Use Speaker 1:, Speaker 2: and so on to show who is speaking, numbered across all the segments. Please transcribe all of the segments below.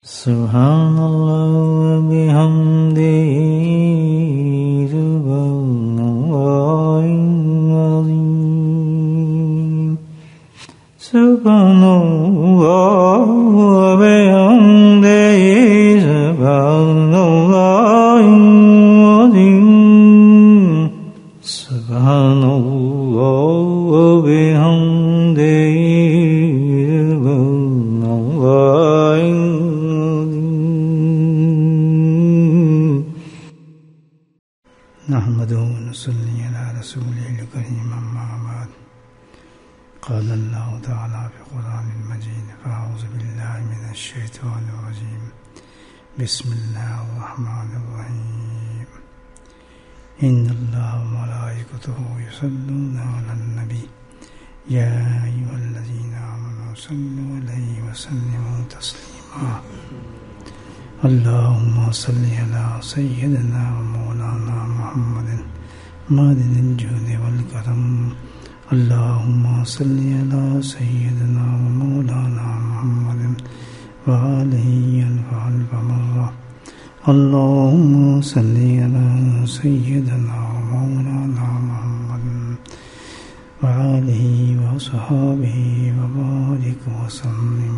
Speaker 1: سبحان اللہ وبحمدہ سبحان اللہ العظیم سبحان اللہ وبحمدہ سبحان اللہ العظیم سبحان اللہ وبحمدہ نحمده ونصلي على رسوله الكريم أما بعد قال الله تعالى في القرآن المجيد فأعوذ بالله من الشيطان الرجيم بسم الله الرحمن الرحيم إن الله وملائكته يصلون على النبي يا أيها الذين آمنوا صلوا عليه وسلموا تسليما اللهم صل على سيدنا ومولانا محمد معدن الجود والكرم اللهم صل على سيدنا ومولانا محمد وآله ألف مرة اللهم صل على سيدنا ومولانا محمد وآله وصحابه وبارك وسلم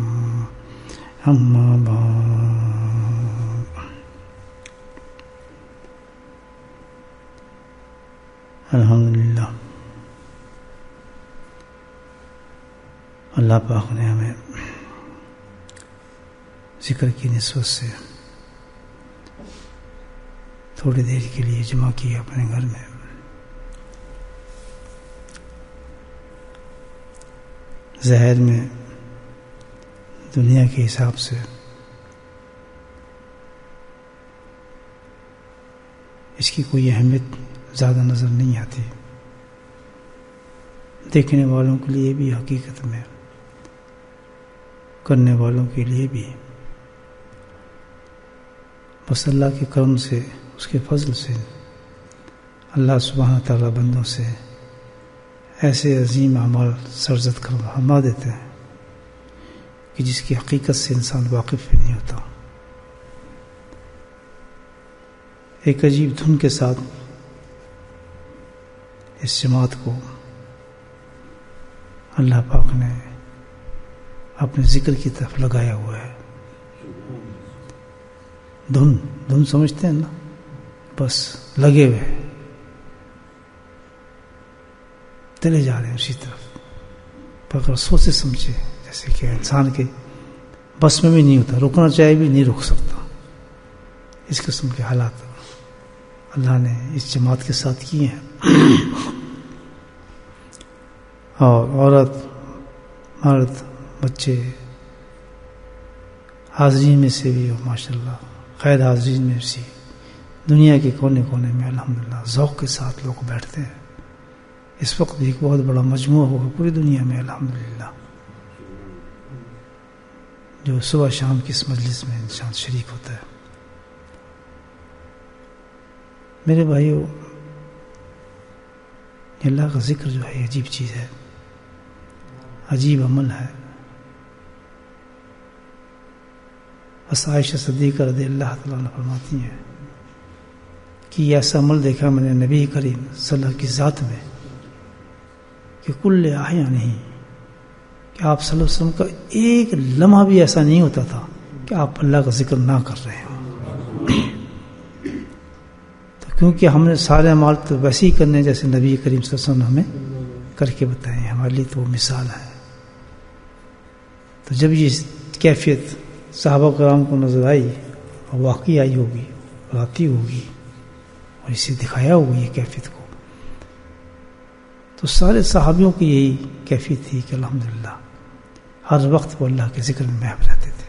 Speaker 1: أما بعد الحمدللہ اللہ پاک نے ہمیں ذکر کی نسبت سے تھوڑی دیر کے لیے جمع کیا اپنے گھر میں. ظاہر میں دنیا کے حساب سے اس کی کوئی اہمیت زیادہ نظر نہیں آتی. دیکھنے والوں کے لیے بھی حقیقت میں کرنے والوں کے لیے بھی بس اللہ کے کرم سے اس کے فضل سے اللہ سبحانہ تعالیٰ بندوں سے ایسے عظیم اعمال سرزد فرما دیتے ہیں کہ جس کی حقیقت سے انسان واقف بھی نہیں ہوتا. ایک عجیب دھن کے ساتھ اس جماعت کو اللہ پاک نے اپنے ذکر کی طرف لگایا ہوا ہے. دھن سمجھتے ہیں نا, بس لگے ہوئے چلے جا رہے ہیں اسی طرف. پر اگر سوچے سمجھے جیسے کہ انسان کے بس میں بھی نہیں ہوتا, رکنا چاہے بھی نہیں رک سکتا. اس قسم کے حالات اللہ نے اس جماعت کے ساتھ کیے ہیں. اور عورت مرد بچے حاضرین میں سے بھی ماشاءاللہ غیر حاضرین میں سے دنیا کے کونے کونے میں الحمدللہ ذوق کے ساتھ لوگ بیٹھتے ہیں. اس وقت بھی ایک بہت بڑا مجموعہ ہوگا پوری دنیا میں الحمدللہ جو صبح شام کی اس مجلس میں انسان شریک ہوتا ہے. میرے بھائیو, اللہ کا ذکر جو ہے عجیب چیز ہے, عجیب عمل ہے. بس عائشہ صدیقہ رضی اللہ تعالیٰ عنہ فرماتی ہیں کہ ایسا عمل دیکھا میں نے نبی کریم صلی اللہ علیہ وسلم کی ذات میں کہ کل احیا نہیں, کہ آپ صلی اللہ علیہ وسلم کا ایک لمحہ بھی ایسا نہیں ہوتا تھا کہ آپ اللہ کا ذکر نہ کر رہے ہوں. کیونکہ ہم نے سارے اعمال تو ویسے ہی کرنے جیسے نبی کریم صلی اللہ علیہ وسلم ہمیں کر کے بتائے ہیں. ہمارے لیے تو وہ مثال ہے. تو جب یہ کیفیت صحابہ کرام کو نظر آئی اور واقعی آئی ہوگی اور آتی ہوگی اور اسے دکھایا ہوگی یہ کیفیت کو, تو سارے صحابیوں کی یہی کیفیت تھی کہ الحمدللہ ہر وقت وہ اللہ کے ذکر میں محو رہتے تھے.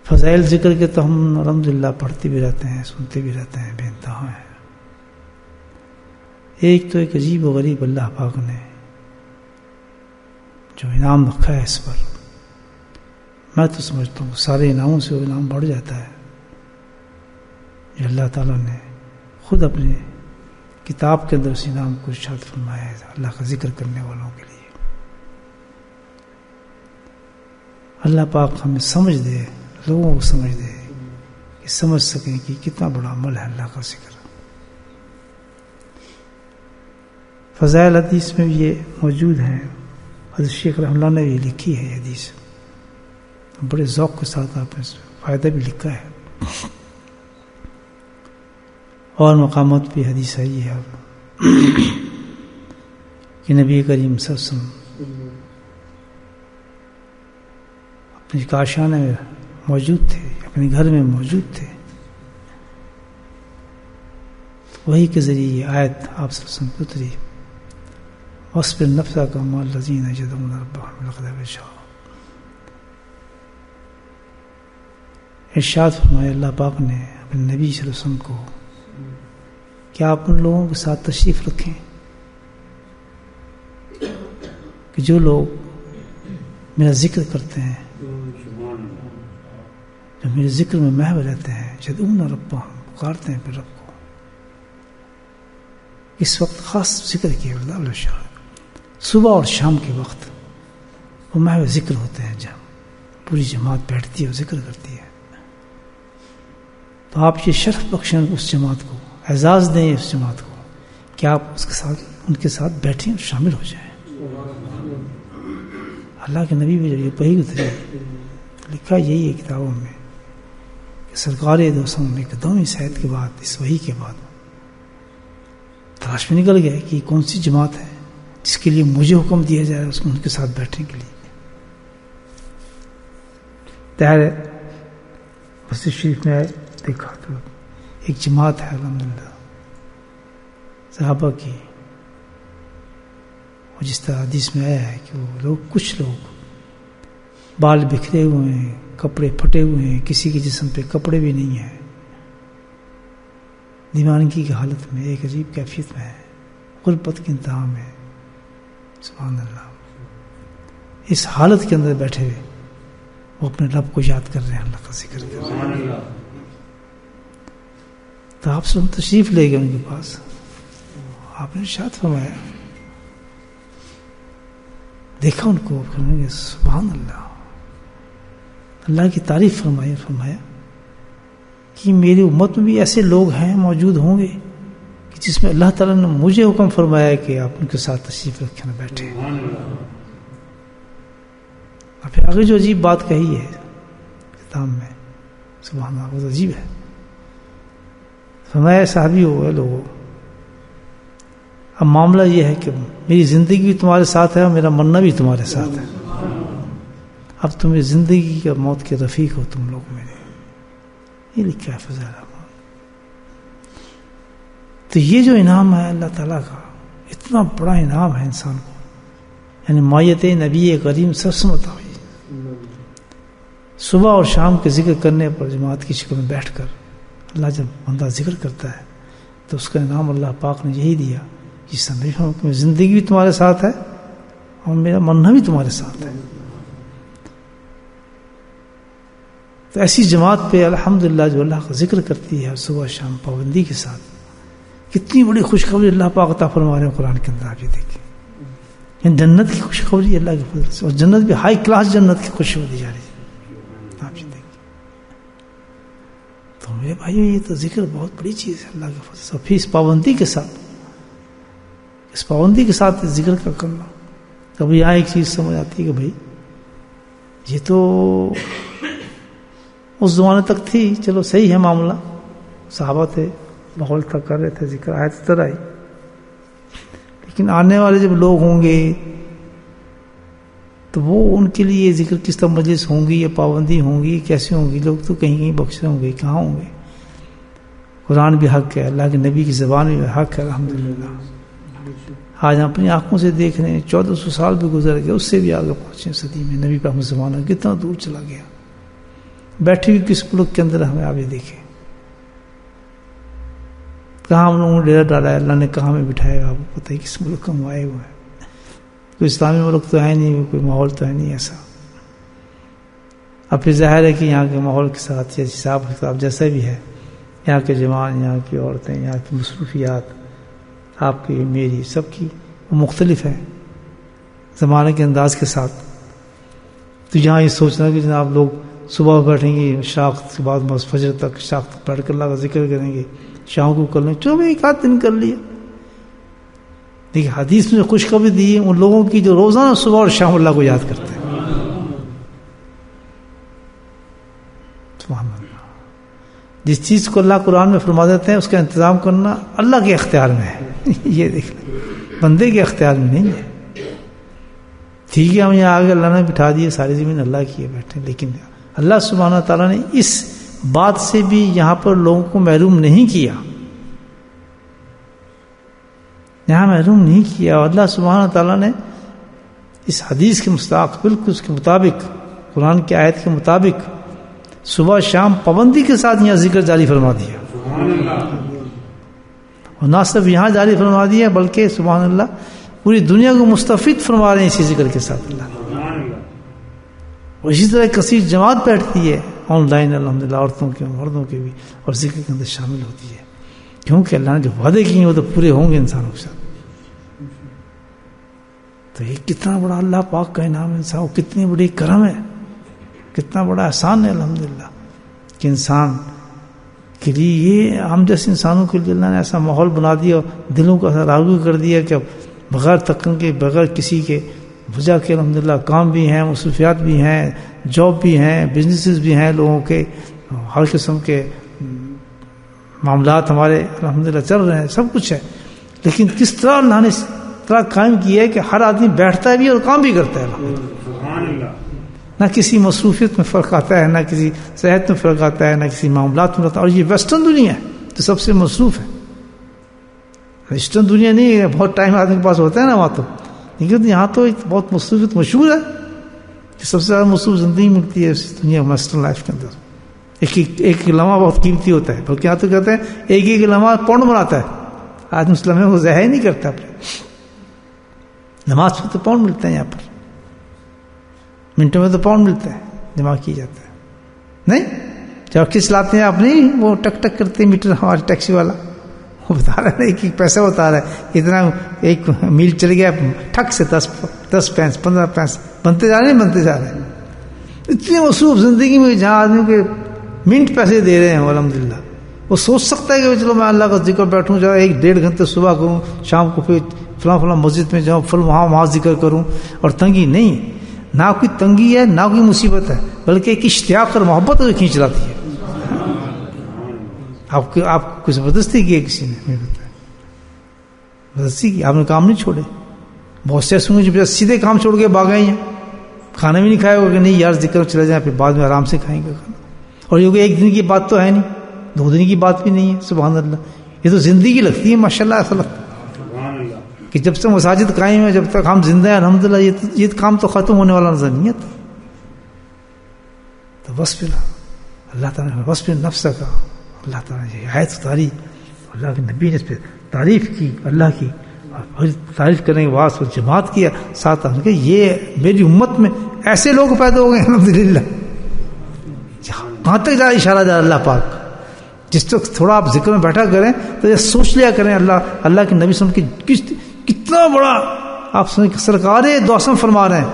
Speaker 1: فضائل ذکر کے تو ہم الحمدللہ پڑھتے بھی رہتے ہیں, سنتے بھی رہتے ہیں, بے انتہا ہیں. ایک تو ایک عجیب و غریب اللہ پاک نے جو انعام رکھا ہے اس پر, میں تو سمجھتا ہوں سارے انعاموں سے وہ انعام بڑھ جاتا ہے جو اللہ تعالیٰ نے خود اپنے کتاب کے اندر اس انعام کو ارشاد فرمایا ہے اللہ کا ذکر کرنے والوں کے لیے. اللہ پاک ہمیں سمجھ دے، لوگوں کو سمجھ دے کہ سمجھ سکیں کہ کتنا بڑا عمل ہے اللہ کا ذکر۔ فضائل حدیث میں بھی یہ موجود ہیں، حضرت شیخ رحمہ اللہ نے بھی لکھی ہے یہ حدیث، بڑے ذوق کے ساتھ آپ نے فائدہ بھی لکھا ہے، اور مقامات پہ حدیث آئی ہے کہ نبی کریم صلی اللہ علیہ وسلم اپنی کاشانے میں موجود تھے، اپنے گھر میں موجود تھے، وہی کے ذریعے یہ آیت آپ صلی اللہ علیہ وسلم کی اتری، وَاصْبِرْ نَفْسَكَ مَعَ الَّذِينَ يَدْعُونَ رَبَّهُمْ بِالْغَدَاةِ وَالْعَشِيِّ۔ ارشاد فرمایا اللہ پاک نے اپنے نبی صلی اللہ علیہ وسلم کو کہ آپ ان لوگوں کے ساتھ تشریف رکھیں کہ جو لوگ میرا ذکر کرتے ہیں، جو میرے ذکر میں محو رہتے ہیں، یدعون ربهم، پکارتے ہیں پھر رب کو۔ اس وقت خاص ذکر کیا اللہ، صبح اور شام کے وقت وہ محو ذکر ہوتے ہیں، جب پوری جماعت بیٹھتی ہے اور ذکر کرتی ہے، تو آپ یہ شرف بخشیں اس جماعت کو، اعزاز دیں اس جماعت کو کہ آپ اس کے ساتھ ان کے ساتھ بیٹھیں اور شامل ہو جائیں۔ اللہ کے نبی بھی جب یہ وحی اتری، لکھا یہی ہے کتابوں میں کہ سرکار دو سو نے قدومی صحت کے بعد، اس وحی کے بعد تلاش میں نکل گئے کہ کون سی جماعت ہے جس کے لیے مجھے حکم دیا جائے اس ان کے ساتھ بیٹھنے کے لیے۔ تیار مسجد شریف میں دیکھا تو ایک جماعت ہے الحمدللہ صحابہ کی، اور جس طرح حدیث میں آیا ہے کہ وہ لوگ، کچھ لوگ بال بکھرے ہوئے ہیں، کپڑے پھٹے ہوئے ہیں، کسی کے جسم پہ کپڑے بھی نہیں ہیں، دیوانگی کی حالت میں، ایک عجیب کیفیت میں ہے، غربت کے انتہا میں، سبحان اللہ، اس حالت کے اندر بیٹھے ہوئے وہ اپنے رب کو یاد کر رہے ہیں، اللہ کا ذکر کر رہے ہیں۔ تو آپ سے تشریف لے گئے ان کے پاس، آپ نے ارشاد فرمایا، دیکھا ان کو، سبحان اللہ، اللہ کی تعریف فرمایا کہ میری امت میں بھی ایسے لوگ ہیں، موجود ہوں گے کہ جس میں اللہ تعالیٰ نے مجھے حکم فرمایا کہ آپ ان کے ساتھ تشریف رکھیں نہ بیٹھے۔ اور پھر آگے جو عجیب بات کہی ہے کتاب میں، سبحان اللہ، بہت عجیب ہے، فرمایا صحابی ہو گئے لوگوں، اب معاملہ یہ ہے کہ میری زندگی بھی تمہارے ساتھ ہے اور میرا مرنا بھی تمہارے ساتھ ہے، اب تمہیں زندگی کا موت کے رفیق ہو تم لوگ میرے، یہ لکھا ہے فضائل اعمال۔ تو یہ جو انعام ہے اللہ تعالیٰ کا، اتنا بڑا انعام ہے انسان کو، یعنی مایت نبی کریم سب عطا ہوئی، صبح اور شام کے ذکر کرنے پر جماعت کی شکل میں بیٹھ کر اللہ جب بندہ ذکر کرتا ہے تو اس کا انعام اللہ پاک نے یہی دیا، جس سے میری زندگی بھی تمہارے ساتھ ہے اور میرا مرنا بھی تمہارے ساتھ ہے۔ تو ایسی جماعت پہ الحمدللہ جو اللہ کا ذکر کرتی ہے صبح شام پابندی کے ساتھ، کتنی بڑی خوشخبری اللہ پاک عطا فرما رہے ہیں قرآن کے اندر، آپ یہ دیکھیں، یعنی جنت کی خوشخبری اللہ کے فضل سے، اور جنت بھی ہائی کلاس جنت کی خوشخبری دی جا رہی ہے، آپ یہ دیکھیں۔ تو میرے بھائیو یہ تو ذکر بہت بڑی چیز ہے اللہ کے فضل سے، اور پھر اس پابندی کے ساتھ، اس پابندی کے ساتھ ذکر کا کرنا، کبھی یہاں ایک چیز سمجھ آتی ہے کہ بھائی یہ تو اس زمانے تک تھی، چلو صحیح ہے معاملہ، صحابہ تھے، ماحول تھا، کر رہے تھے ذکر، آیت اتر آئی، لیکن آنے والے جب لوگ ہوں گے تو وہ ان کے لیے ذکر کس طرح مجلس ہوں گی یا پابندی ہوں گی، کیسے ہوں گی، لوگ تو کہیں کہیں بخش رہے ہوں گے، کہاں ہوں گے۔ قرآن بھی حق ہے، اللہ کے نبی کی زبان بھی حق ہے، الحمدللہ۔ آج ہم اپنی آنکھوں سے دیکھ رہے ہیں، 1400 سال بھی گزر گئے، اس سے بھی آگے پہنچے صدی میں، نبی پاک زمانہ کتنا دور چلا گیا، بیٹھے ہوئے کس ملک کے اندر ہمیں آگے دیکھیں، کہاں ہم لوگوں نے ڈیرا ڈالا ہے، اللہ نے کہاں میں بٹھایا، آپ کو پتہ ہے کس ملک ہم آئے ہوئے ہیں، کوئی اسلامی ملک تو ہے نہیں، کوئی ماحول تو ہے نہیں ایسا۔ اب پھر ظاہر ہے کہ یہاں کے ماحول کے ساتھ یا حساب کتاب جیسا بھی ہے، یہاں کے جوان، یہاں کی عورتیں، یہاں کی مصروفیات، آپ کی میری سب کی وہ مختلف ہیں زمانے کے انداز کے ساتھ۔ تو یہاں یہ سوچنا کہ جناب لوگ صبح بیٹھیں گے شاخ کے بعد بس فجر تک شاخ تک بیٹھ کر اللہ کا ذکر کریں گے، شام کو کر لیں، چلو ایک آدھ دن کر لیا. دیکھیے حدیث میں خوشخبری دی ہے ان لوگوں کی جو روزانہ صبح اور شام اللہ کو یاد کرتے ہیں. سبحان اللہ. جس چیز کو اللہ قرآن میں فرما دیتے ہیں اس کا انتظام کرنا اللہ کے اختیار میں ہے. یہ دیکھ لیں بندے کے اختیار میں نہیں ہے. ٹھیک ہے ہم یہاں آگے اللہ نے بٹھا دیے، ساری زمین اللہ کی ہے بیٹھے، لیکن اللہ سبحانہ تعالیٰ نے اس بات سے بھی یہاں پر لوگوں کو محروم نہیں کیا، یہاں محروم نہیں کیا. اور اللہ سبحانہ تعالیٰ نے اس حدیث کے مستاق بالکل اس کے مطابق قرآن کی آیت کے مطابق صبح شام پابندی کے ساتھ یہاں ذکر جاری فرما دیا. اور نہ صرف یہاں جاری فرما دیا بلکہ سبحان اللہ پوری دنیا کو مستفید فرما رہے ہیں اسی ذکر کے ساتھ اللہ. اور اسی طرح کثیر جماعت بیٹھتی ہے آن لائن الحمدللہ، عورتوں کے مردوں کے بھی، اور ذکر کے اندر شامل ہوتی ہے، کیونکہ اللہ نے جو وعدے کیے ہیں وہ تو پورے ہوں گے انسانوں کے ساتھ. تو یہ کتنا بڑا اللہ پاک کا انعام ہے انسان، کتنی بڑی کرم ہے، کتنا بڑا احسان ہے الحمدللہ کہ انسان کے لیے یہ ہم جیسے انسانوں کے لیے اللہ نے ایسا ماحول بنا دیا، دلوں کو ایسا راغب کر دیا کہ بغیر تکن کے بغیر کسی کے وجہ کے الحمدللہ کام بھی ہیں، مصروفیات بھی ہیں، جاب بھی ہیں، بزنسز بھی ہیں، لوگوں کے ہر قسم کے معاملات ہمارے الحمدللہ چل رہے ہیں، سب کچھ ہے. لیکن کس طرح اللہ نے اس طرح قائم کیا ہے کہ ہر آدمی بیٹھتا ہے بھی اور کام بھی کرتا ہے. نہ کسی مصروفیت میں فرق آتا ہے، نہ کسی صحت میں فرق آتا ہے، نہ کسی معاملات میں آتا ہے. اور یہ ویسٹرن دنیا ہے تو سب سے مصروف ہے، ویسٹرن دنیا نہیں ہے. بہت ٹائم آدمی کے پاس ہوتا ہے نا وہاں تو، لیکن یہاں تو ایک بہت مصروفیت مشہور ہے کہ سب سے زیادہ مصروف زندگی ملتی ہے اس دنیا ویسٹرن لائف کے اندر. ایک لمحہ بہت قیمتی ہوتا ہے، بلکہ یہاں تو کہتے ہیں ایک لمحہ پاؤنڈ بناتا ہے. آدمی اس لمحے کو ضائع نہیں کرتا اپنے. نماز پہ تو پاؤنڈ ملتے ہیں، یہاں پر منٹوں میں تو پاؤنڈ ملتا ہے، جمع کیا جاتا ہے. نہیں جب کس لاتے ہیں آپ نہیں، وہ ٹک ٹک کرتے میٹر ہمارے ٹیکسی والا وہ بتا رہا ہے کہ پیسہ بتا رہا ہے اتنا، ایک میل چل گیا ٹھک سے 10 پینس 15 پینس بنتے جا رہے ہیں. اتنی مصروف زندگی میں جہاں آدمی کے منٹ پیسے دے رہے ہیں الحمدللہ. وہ سوچ سکتا ہے کہ چلو میں اللہ کا ذکر بیٹھوں، جا 1-1.5 گھنٹے صبح کروں، شام کو پھر فلاں مسجد میں جاؤں، پھر وہاں ذکر کروں. اور تنگی نہیں، نہ کوئی تنگی ہے نہ کوئی مصیبت ہے، بلکہ ایک اشتیاق اور محبت ہے جو کھینچ لاتی ہے. آپ کو زبردستی کی ہے کسی نے، میں بتایا زبردستی کی، آپ نے کام نہیں چھوڑے. بہت سے ایسے جو سیدھے کام چھوڑ کے بھاگ گئے ہیں، کھانا بھی نہیں کھایا ہوگا کہ نہیں یار ذکر چلے جائیں، پھر بعد میں آرام سے کھائیں گے کھانا. اور یہ 1 دن کی بات تو ہے نہیں، 2 دن کی بات بھی نہیں ہے. سبحان اللہ، یہ تو زندگی لگتی ہے ماشاءاللہ. ایسا لگتا ہے کہ جب سے مساجد قائم ہے، جب تک ہم زندہ ہیں الحمدللہ، یہ کام تو ختم ہونے والا نظر نہیں ہے. تو بس پھر اللہ تعالیٰ نے بس پھر نفس کا اللہ تعالیٰ نے آیت اتاری، اللہ کے نبی نے اس پہ تعریف کی اللہ کی، اور تعریف کرنے کے بعد اس پر جماعت کیا ساتھ کہ یہ میری امت میں ایسے لوگ پیدا ہو گئے الحمدللہ. کہاں تک جا اشارہ جا اللہ پاک. جس وقت تھوڑا آپ ذکر میں بیٹھا کریں تو یہ سوچ لیا کریں اللہ کے نبی صلی اللہ علیہ وسلم کی کتنا بڑا آپ سرکار دوسم فرما رہے ہیں.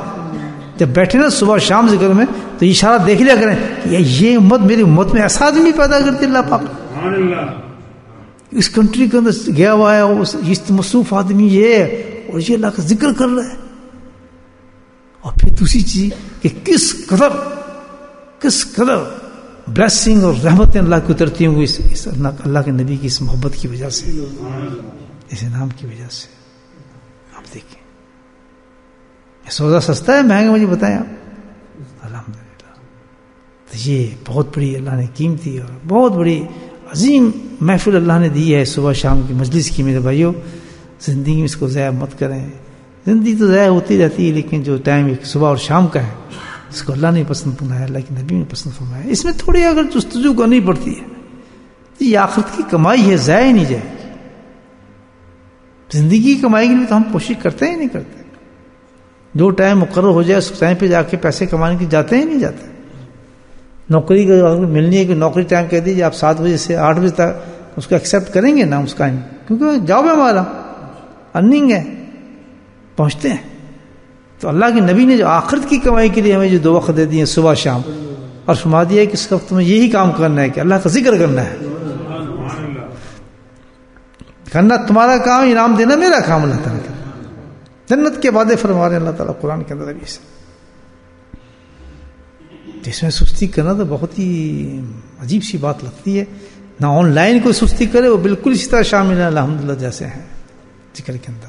Speaker 1: جب بیٹھے نا صبح شام ذکر میں تو اشارہ دیکھ لیا کریں کہ یہ امت میری امت میں ایسا آدمی پیدا کرتی اللہ پاک. اس کنٹری کے اندر گیا ہوا ہے اس مصروف آدمی یہ ہے اور یہ اللہ کا ذکر کر رہا ہے. اور پھر دوسری چیز کہ کس قدر بلیسنگ اور رحمتیں اللہ کو اترتی ہوں اس اللہ کے نبی کی اس محبت کی وجہ سے، اس انعام کی وجہ سے. آپ دیکھیں یہ سودا سستا ہے مہنگا، مجھے بتائیں آپ. الحمدللہ تو یہ بہت بڑی اللہ نے قیمتی اور بہت بڑی عظیم محفل اللہ نے دی ہے صبح شام کی مجلس کی. میرے بھائیوں زندگی میں اس کو ضائع مت کریں. زندگی تو ضائع ہوتی رہتی ہے، لیکن جو ٹائم ایک صبح اور شام کا ہے اس کو اللہ نے پسند فرمایا، اللہ کے نبی نے پسند فرمایا. اس میں تھوڑی اگر جستجو کرنی پڑتی ہے، یہ آخرت کی کمائی ہے، ضائع نہیں جائے گی. زندگی کی کمائی کے لیے تو ہم کوشش کرتے ہی نہیں کرتے. جو ٹائم مقرر ہو جائے اس ٹائم پہ جا کے پیسے کمانے کے جاتے ہی نہیں جاتے. نوکری ملنی ہے کہ نوکری ٹائم کہہ دیجیے آپ 7 بجے سے 8 بجے تک اس کو ایکسیپٹ کریں گے نا اس کا، کیونکہ جاب ہے ہمارا، ارننگ ہے، پہنچتے ہیں. تو اللہ کے نبی نے جو آخرت کی کمائی کے لیے ہمیں جو 2 وقت دے دیے صبح شام، اور فرما دیا ہے کہ اس وقت میں یہی کام کرنا ہے کہ اللہ کا ذکر کرنا ہے، کرنا تمہارا کام، انعام دینا میرا کام اللہ تعالیٰ کا. جنت کے وعدے فرما رہے ہیں اللہ تعالیٰ قرآن کے اندر ابھی سے. اس میں سستی کرنا تو بہت ہی عجیب سی بات لگتی ہے. نہ آن لائن کوئی سستی کرے، وہ بالکل اسی طرح شامل ہے الحمدللہ جیسے ہیں ذکر کے اندر.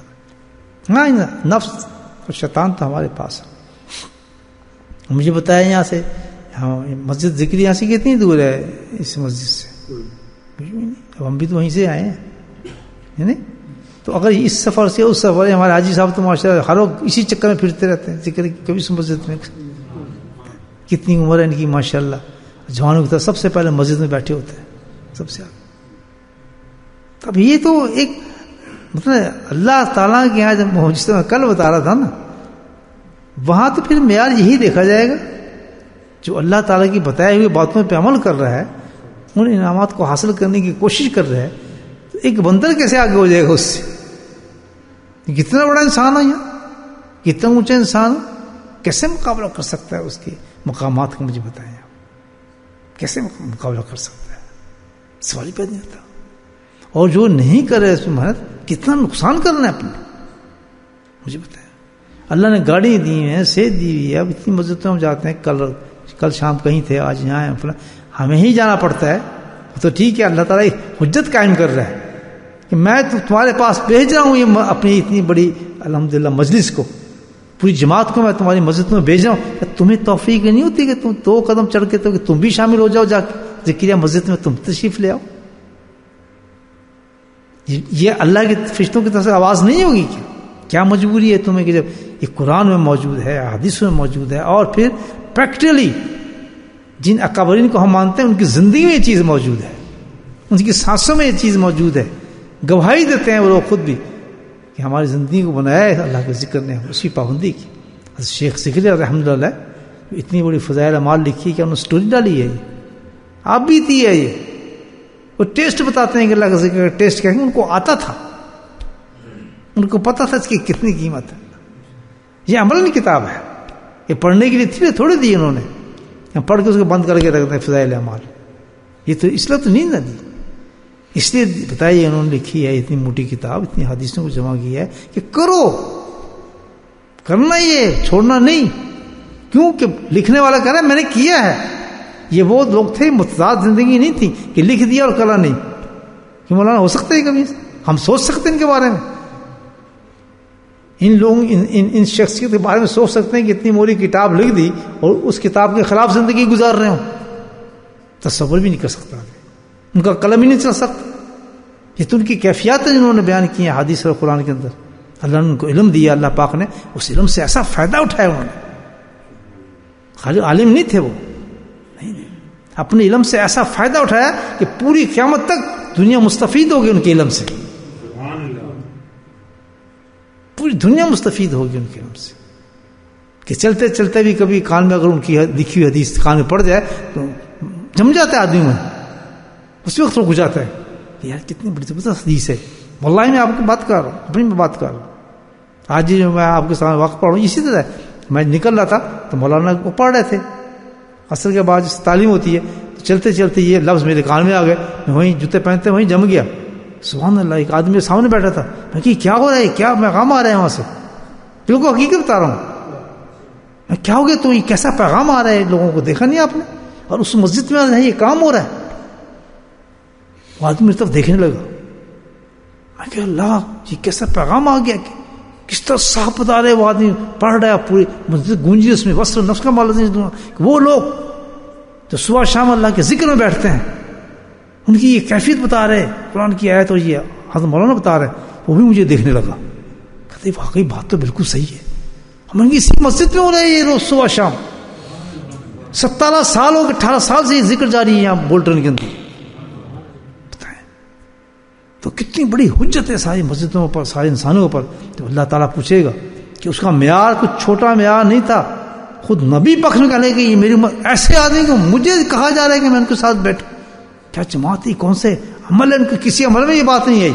Speaker 1: ہاں نفس اور شیطان تو ہمارے پاس ہے. مجھے بتایا یہاں سے مسجد ذکر یہاں سے کتنی دور ہے اس مسجد سے؟ اب ہم بھی تو وہیں سے آئے ہیں. تو اگر اس سفر سے اس سفر سے، ہمارے حاجی صاحب تو ماشاء اللہ ہر وقت اسی چکر میں پھرتے رہتے ہیں ذکر کی. کبھی اس مسجد میں کتنی عمر ہے ان کی ماشاء اللہ. جوانوں کی طرح سب سے پہلے مسجد میں بیٹھے ہوتے ہیں سب سے آگے. اب یہ تو ایک مطلب اللہ تعالیٰ کے یہاں جب جس طرح کل بتا رہا تھا نا، وہاں تو پھر معیار یہی دیکھا جائے گا جو اللہ تعالیٰ کی بتائی ہوئی باتوں پہ عمل کر رہا ہے، ان انعامات کو حاصل کرنے کی کوشش کر رہا ہے، تو ایک بندر کیسے آگے ہو جائے گا اس سے؟ کتنا بڑا انسان ہو یہاں، کتنا اونچا انسان ہو، کیسے مقابلہ کر سکتا ہے اس کے مقامات کو؟ مجھے بتائیں آپ کیسے مقابلہ کر سکتا ہے؟ سوال ہی پیدا نہیں ہوتا. اور جو نہیں کر رہے اس میں محنت، کتنا نقصان کرنا ہے اپنا. مجھے بتائیں اللہ نے گاڑی دی ہے، صحت دی ہوئی ہے. اب اتنی مسجدوں میں جاتے ہیں، کل شام کہیں تھے، آج یہاں ہیں، ہمیں ہی جانا پڑتا ہے. تو ٹھیک ہے، اللہ تعالیٰ حجت قائم کر رہا ہے کہ میں تمہارے پاس بھیج رہا ہوں یہ اپنی اتنی بڑی الحمدللہ مجلس کو، پوری جماعت کو میں تمہاری مسجد میں بھیج رہا ہوں. تمہیں توفیق نہیں ہوتی کہ تم 2 قدم چڑھ کے تو کہ تم بھی شامل ہو جاؤ، جا کے ذکریہ مسجد میں تم تشریف لے آؤ. یہ اللہ کے فرشتوں کی طرف سے آواز نہیں ہوگی کیا مجبوری ہے تمہیں کہ جب یہ قرآن میں موجود ہے، حدیث میں موجود ہے، اور پھر پریکٹیکلی جن اکابرین کو ہم مانتے ہیں ان کی زندگی میں یہ چیز موجود ہے، ان کی سانسوں میں یہ چیز موجود ہے. گواہی دیتے ہیں وہ لوگ خود بھی کہ ہماری زندگی کو بنایا ہے اللہ کے ذکر نے، اس کی پابندی کی. شیخ ذکری الحمدللہ اتنی بڑی فضائل اعمال لکھی کہ انہوں نے سٹوری ڈالی ہے. آپ بھی تھی ہے یہ، وہ ٹیسٹ بتاتے ہیں کہ اللہ کا ذکر کا ٹیسٹ کیا ہے. ان کو آتا تھا، ان کو پتا تھا اس کی کتنی قیمت ہے. یہ عمل کی کتاب ہے، یہ پڑھنے کے لیے تھی تھوڑی دی انہوں نے، پڑھ کے اس کو بند کر کے رکھتے ہیں فضائل اعمال. یہ تو اس لیے تو نہیں نہ دی، اس لیے بتائیے انہوں نے لکھی ہے اتنی موٹی کتاب، اتنی حدیثوں کو جمع کی ہے کہ کرو، کرنا یہ چھوڑنا نہیں. کیوں کہ لکھنے والا کہہ رہا ہے میں نے کیا ہے. یہ وہ لوگ تھے، متضاد زندگی نہیں تھی کہ لکھ دیا اور کلا نہیں. کہ مولانا ہو سکتا ہے کبھی ہم سوچ سکتے ہیں ان کے بارے میں، ان لوگوں ان شخصیت کے بارے میں سوچ سکتے ہیں کہ اتنی موٹی کتاب لکھ دی اور اس کتاب کے خلاف زندگی گزار رہے ہوں؟ تصور بھی نہیں کر سکتا، ان کا قلم ہی نہیں چل سکتا. یہ تو ان کی کیفیات ہے جنہوں نے بیان کی ہیں حدیث اور قرآن کے اندر. اللہ نے ان کو علم دیا، اللہ پاک نے اس علم سے ایسا فائدہ اٹھایا. انہوں نے خالی عالم نہیں تھے وہ، نہیں، اپنے علم سے ایسا فائدہ اٹھایا کہ پوری قیامت تک دنیا مستفید ہوگی ان کے علم سے. پوری دنیا مستفید ہوگی ان کے علم سے. کہ چلتے چلتے بھی کبھی کان میں اگر ان کی لکھی ہوئی حدیث کان میں پڑ جائے تو جم جاتا ہے آدمی میں، اس وقت رک جاتا ہے کہ یار کتنی بڑی زبردست حدیث ہے. واللہ میں آپ کی بات کر رہا ہوں، اپنی میں بات کر رہا ہوں. آج ہی میں آپ کے سامنے واقع پڑھ رہا ہوں. اسی طرح میں نکل رہا تھا تو مولانا وہ پڑھ رہے تھے. عصر کے بعد تعلیم ہوتی ہے تو چلتے چلتے یہ لفظ میرے کان میں آ گئے. میں وہیں جوتے پہنتے وہیں جم گیا. سبحان اللہ. ایک آدمی میرے سامنے بیٹھا تھا. میں کہ کیا ہو رہا ہے، کیا پیغام آ رہا ہے وہاں سے؟ بالکل حقیقت بتا رہا ہوں. میں کیا ہو گیا تو یہ کیسا پیغام آ رہا ہے؟ لوگوں کو دیکھا نہیں آپ نے؟ اور اس مسجد میں یہ کام ہو رہا ہے. وہ آدمی میری طرف دیکھنے لگا. میں کہ اللہ یہ کیسا پیغام آ گیا کہ کس طرح صاف بتا رہے. وہ آدمی پڑھ رہا ہے، پوری مسجد گونجی اس میں. وصل نفس کا مال وہ لوگ جو صبح شام اللہ کے ذکر میں بیٹھتے ہیں، ان کی یہ کیفیت بتا رہے، قرآن کی آیت اور یہ حضرت مولانا بتا رہے. وہ بھی مجھے دیکھنے لگا. کہتے واقعی بات تو بالکل صحیح ہے. ہم اسی مسجد میں ہو رہے ہیں یہ روز صبح شام. 17 سال ہو گئے، 18 سال سے یہ ذکر جاری ہے یہاں بولٹن کے اندر. تو کتنی بڑی حجت ہے ساری مسجدوں پر، سارے انسانوں پر. تو اللہ تعالیٰ پوچھے گا کہ اس کا معیار کچھ چھوٹا معیار نہیں تھا. خود نبی پاک نے کہا کہ یہ میری امت ایسے آدمی کو مجھے کہا جا رہا ہے کہ میں ان کے ساتھ بیٹھوں. کیا جماعت ہی کون سے عمل ہے ان کے؟ کسی عمل میں یہ بات نہیں آئی.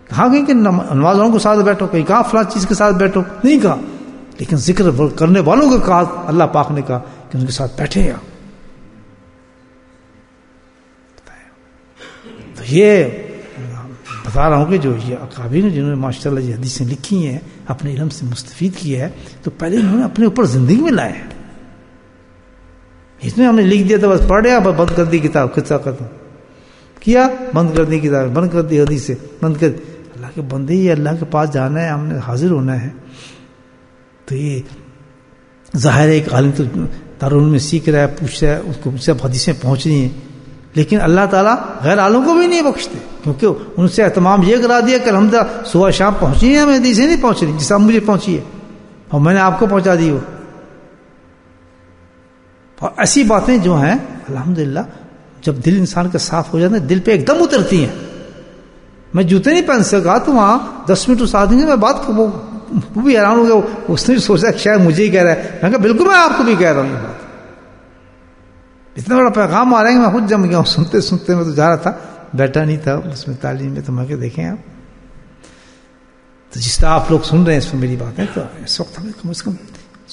Speaker 1: کہا گئی کہ نماز والوں کے ساتھ بیٹھو، کہیں کہا فلاں چیز کے ساتھ بیٹھو، نہیں کہا. لیکن ذکر کرنے والوں کو کہا اللہ پاک نے کہا کہ ان کے ساتھ بیٹھے آپ. تو یہ بتا رہا ہوں کہ جو یہ اکابر جنہوں نے ماشاء اللہ یہ حدیثیں لکھی ہیں اپنے علم سے مستفید کیا ہے تو پہلے انہوں نے اپنے اوپر زندگی میں لائے ہیں. اس میں ہم نے لکھ دیا تھا بس پڑھ رہے بند کر دی کتاب قصہ ختم کیا بند کر دی کتاب بند کر دی حدیث سے بند کر دی. اللہ کے بندے یہ اللہ کے پاس جانا ہے ہم نے حاضر ہونا ہے. تو یہ ظاہر ہے ایک عالم تو دارالعلوم میں سیکھ رہا ہے پوچھ رہا ہے اس کو سب حدیثیں پہنچ رہی ہیں لیکن اللہ تعالیٰ غیر عالم کو بھی نہیں بخشتے کیونکہ ان سے اہتمام یہ کرا دیا کہ الحمدللہ صبح شام پہنچی ہیں ہمیں حدیثیں نہیں پہنچ رہی جس مجھے پہنچی ہے اور میں نے آپ کو پہنچا دی. وہ اور ایسی باتیں جو ہیں الحمدللہ جب دل انسان کا صاف ہو جاتا ہے دل پہ ایک دم اترتی ہیں. میں جوتے نہیں پہن سکا تو وہاں 10 منٹ اس آدمی سے میں بات وہ بھی حیران ہو گیا. اس نے بھی سوچا کہ شاید مجھے ہی کہہ رہا ہے. میں کہا بالکل میں آپ کو بھی کہہ رہا ہوں یہ بات. اتنا بڑا پیغام آ رہا ہے کہ میں خود جم گیا ہوں سنتے سنتے. میں تو جا رہا تھا بیٹھا نہیں تھا اس میں تعلیم میں. تو میں کہ دیکھیں آپ تو جس طرح آپ لوگ سن رہے ہیں اس میں میری باتیں تو اس وقت ہمیں کم از کم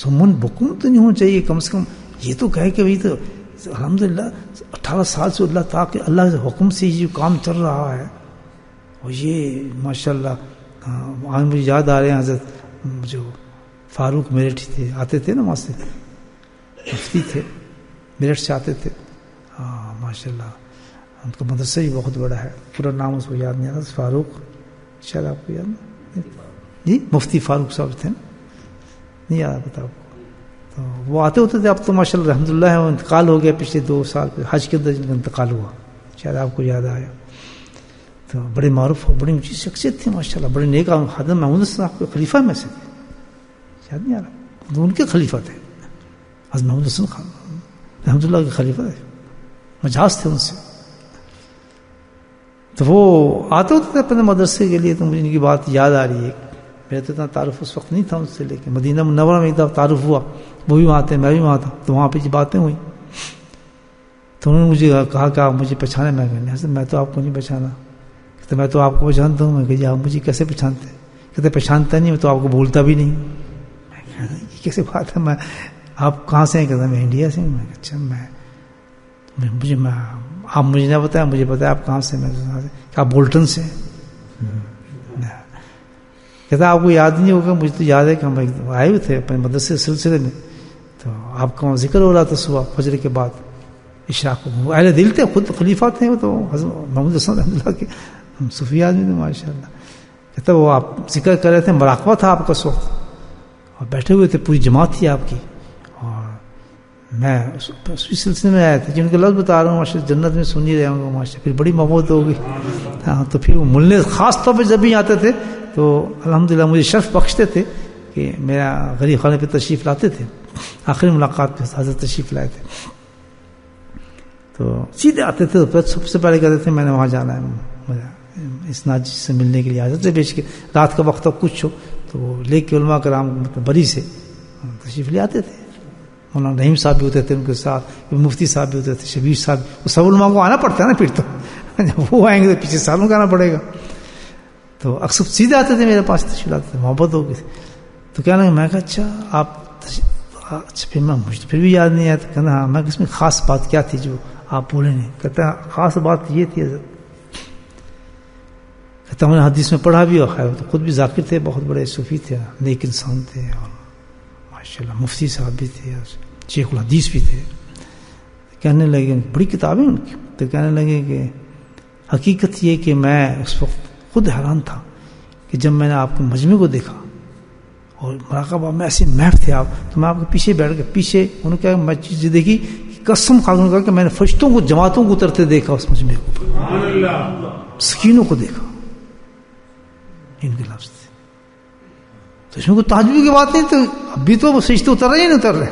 Speaker 1: سمن بکم تو نہیں ہونا چاہیے. کم سے کم یہ تو کہے کہ بھائی تو الحمدللہ 18 سال سے اللہ کے حکم سے یہ کام چل رہا ہے. اور یہ ماشاءاللہ آج مجھے یاد آ رہے ہیں حضرت جو فاروق میرٹھ تھے آتے تھے نا وہاں سے مفتی تھے میرٹھ سے آتے تھے. ہاں ماشاءاللہ ان کا مدرسہ بھی بہت بڑا ہے. پورا نام اس کو یاد نہیں آتا. فاروق شاید آپ کو یاد جی مفتی فاروق صاحب تھے نا نہیں یاد بتا آپ کو. تو وہ آتے ہوتے تھے. اب تو ماشاءاللہ الحمدللہ ہے وہ انتقال ہو گیا پچھلے 2 سال حج کے اندر جن کا انتقال ہوا شاید آپ کو یاد آیا. تو بڑے معروف ہو بڑی اونچی شخصیت تھی ماشاءاللہ. بڑے نیک حضرت محمود صاحب کے خلیفہ میں سے تھے یاد نہیں آ رہا تو ان کے خلیفہ تھے حضرت محمود حسن خان رحمۃ اللہ کے خلیفہ تھے. مجاز تھے ان سے. تو وہ آتے ہوتے تھے اپنے مدرسے کے لیے. تو مجھے ان کی بات یاد آ رہی ہے. میرا تو اتنا تعارف اس وقت نہیں تھا ان سے لیکن مدینہ منورہ میں ایک دفعہ تعارف ہوا. وہ بھی وہاں تھے میں بھی وہاں تھا. تو وہاں پہ یہ باتیں ہوئی تو انہوں نے مجھے کہا کہ آپ مجھے پہچانے. میں تو آپ کو نہیں پہچانا. کہتے میں تو آپ کو پہچانتا ہوں. میں کہ جی آپ مجھے کیسے پہچانتے؟ کہتے پہچانتا نہیں میں تو آپ کو بولتا بھی نہیں. میں کہا یہ کیسے بات ہے؟ میں آپ کہاں سے ہیں؟ کہتا میں انڈیا سے ہوں. میں اچھا آپ مجھے نہ بتایا مجھے بتایا آپ کہاں سے؟ میں کہ آپ بولٹن سے. کہتا آپ کو یاد نہیں ہوگا مجھے تو یاد ہے کہ ہم آئے ہوئے تھے اپنے مدرسے سلسلے میں. تو آپ کا ذکر ہو رہا تھا صبح فجر کے بعد اشراق کو. اہل دل تھے خود خلیفہ تھے وہ تو حضرت محمود حسن رحمۃ اللہ کے صوفی آدمی تھے ماشاء اللہ. کہتا وہ آپ ذکر کر رہے تھے مراقبہ تھا آپ کا اس وقت اور بیٹھے ہوئے تھے پوری جماعت تھی آپ کی. اور میں اسی سلسلے میں آیا تھا جن کے لفظ بتا رہا ہوں ماشاء جنت میں سن ہی رہے ہوں گے ماشاء. پھر بڑی محبت ہوگی. ہاں تو پھر وہ ملنے خاص طور پہ جب بھی آتے تھے تو الحمدللہ مجھے شرف بخشتے تھے کہ میرا غریب خانے پہ تشریف لاتے تھے. آخری ملاقات پہ حضرت تشریف لائے تھے تو سیدھے آتے تھے. تو سب سے پہلے کہتے تھے میں نے وہاں جانا ہے اس ناجی سے ملنے کے لیے. حضرت سے بیچ کے رات کا وقت تک کچھ ہو تو وہ لے کے علماء کرام مطلب بری سے تشریف لے آتے تھے. مولانا رحیم صاحب بھی ہوتے تھے ان کے ساتھ. مفتی صاحب بھی ہوتے تھے. شبیر صاحب. وہ سب علماء کو آنا پڑتا ہے نا پھر تو جب وہ آئیں گے تو پیچھے سالوں کا آنا پڑے گا. تو اکثر سیدھے آتے تھے میرے پاس تشریف لاتے تھے. محبت ہو گئی تو کیا لگا. میں کہا اچھا آپ اچھا پھر میں مجھے پھر بھی یاد نہیں آیا. تو کہنا ہاں میں اس میں خاص بات کیا تھی جو آپ بولے نہیں. کہتا خاص بات یہ تھی حضرت. کہتا ہوں نے حدیث میں پڑھا بھی اور خیر تو خود بھی ذاکر تھے بہت بڑے صوفی تھے نیک انسان تھے اور ماشاءاللہ مفتی صاحب بھی تھے شیخ الحدیث بھی تھے. کہنے لگے بڑی کتابیں ان کی. تو کہنے لگے کہ حقیقت یہ کہ میں اس وقت خود حیران تھا کہ جب میں نے آپ کے مجمع کو دیکھا اور مراقبہ میں ایسے محف تھے آپ تو میں آپ کے پیچھے بیٹھ گیا. پیچھے انہوں نے کہا میں چیز دیکھی قسم کھا کر کہ میں نے فرشتوں کو جماعتوں کو اترتے دیکھا اس مجمع کو. سکینوں کو دیکھا. ان کے لفظ تھے. تو اس میں کوئی تعجب کی بات نہیں. تو ابھی تو وہ فرشتے اتر رہے ہیں نہیں اتر رہے.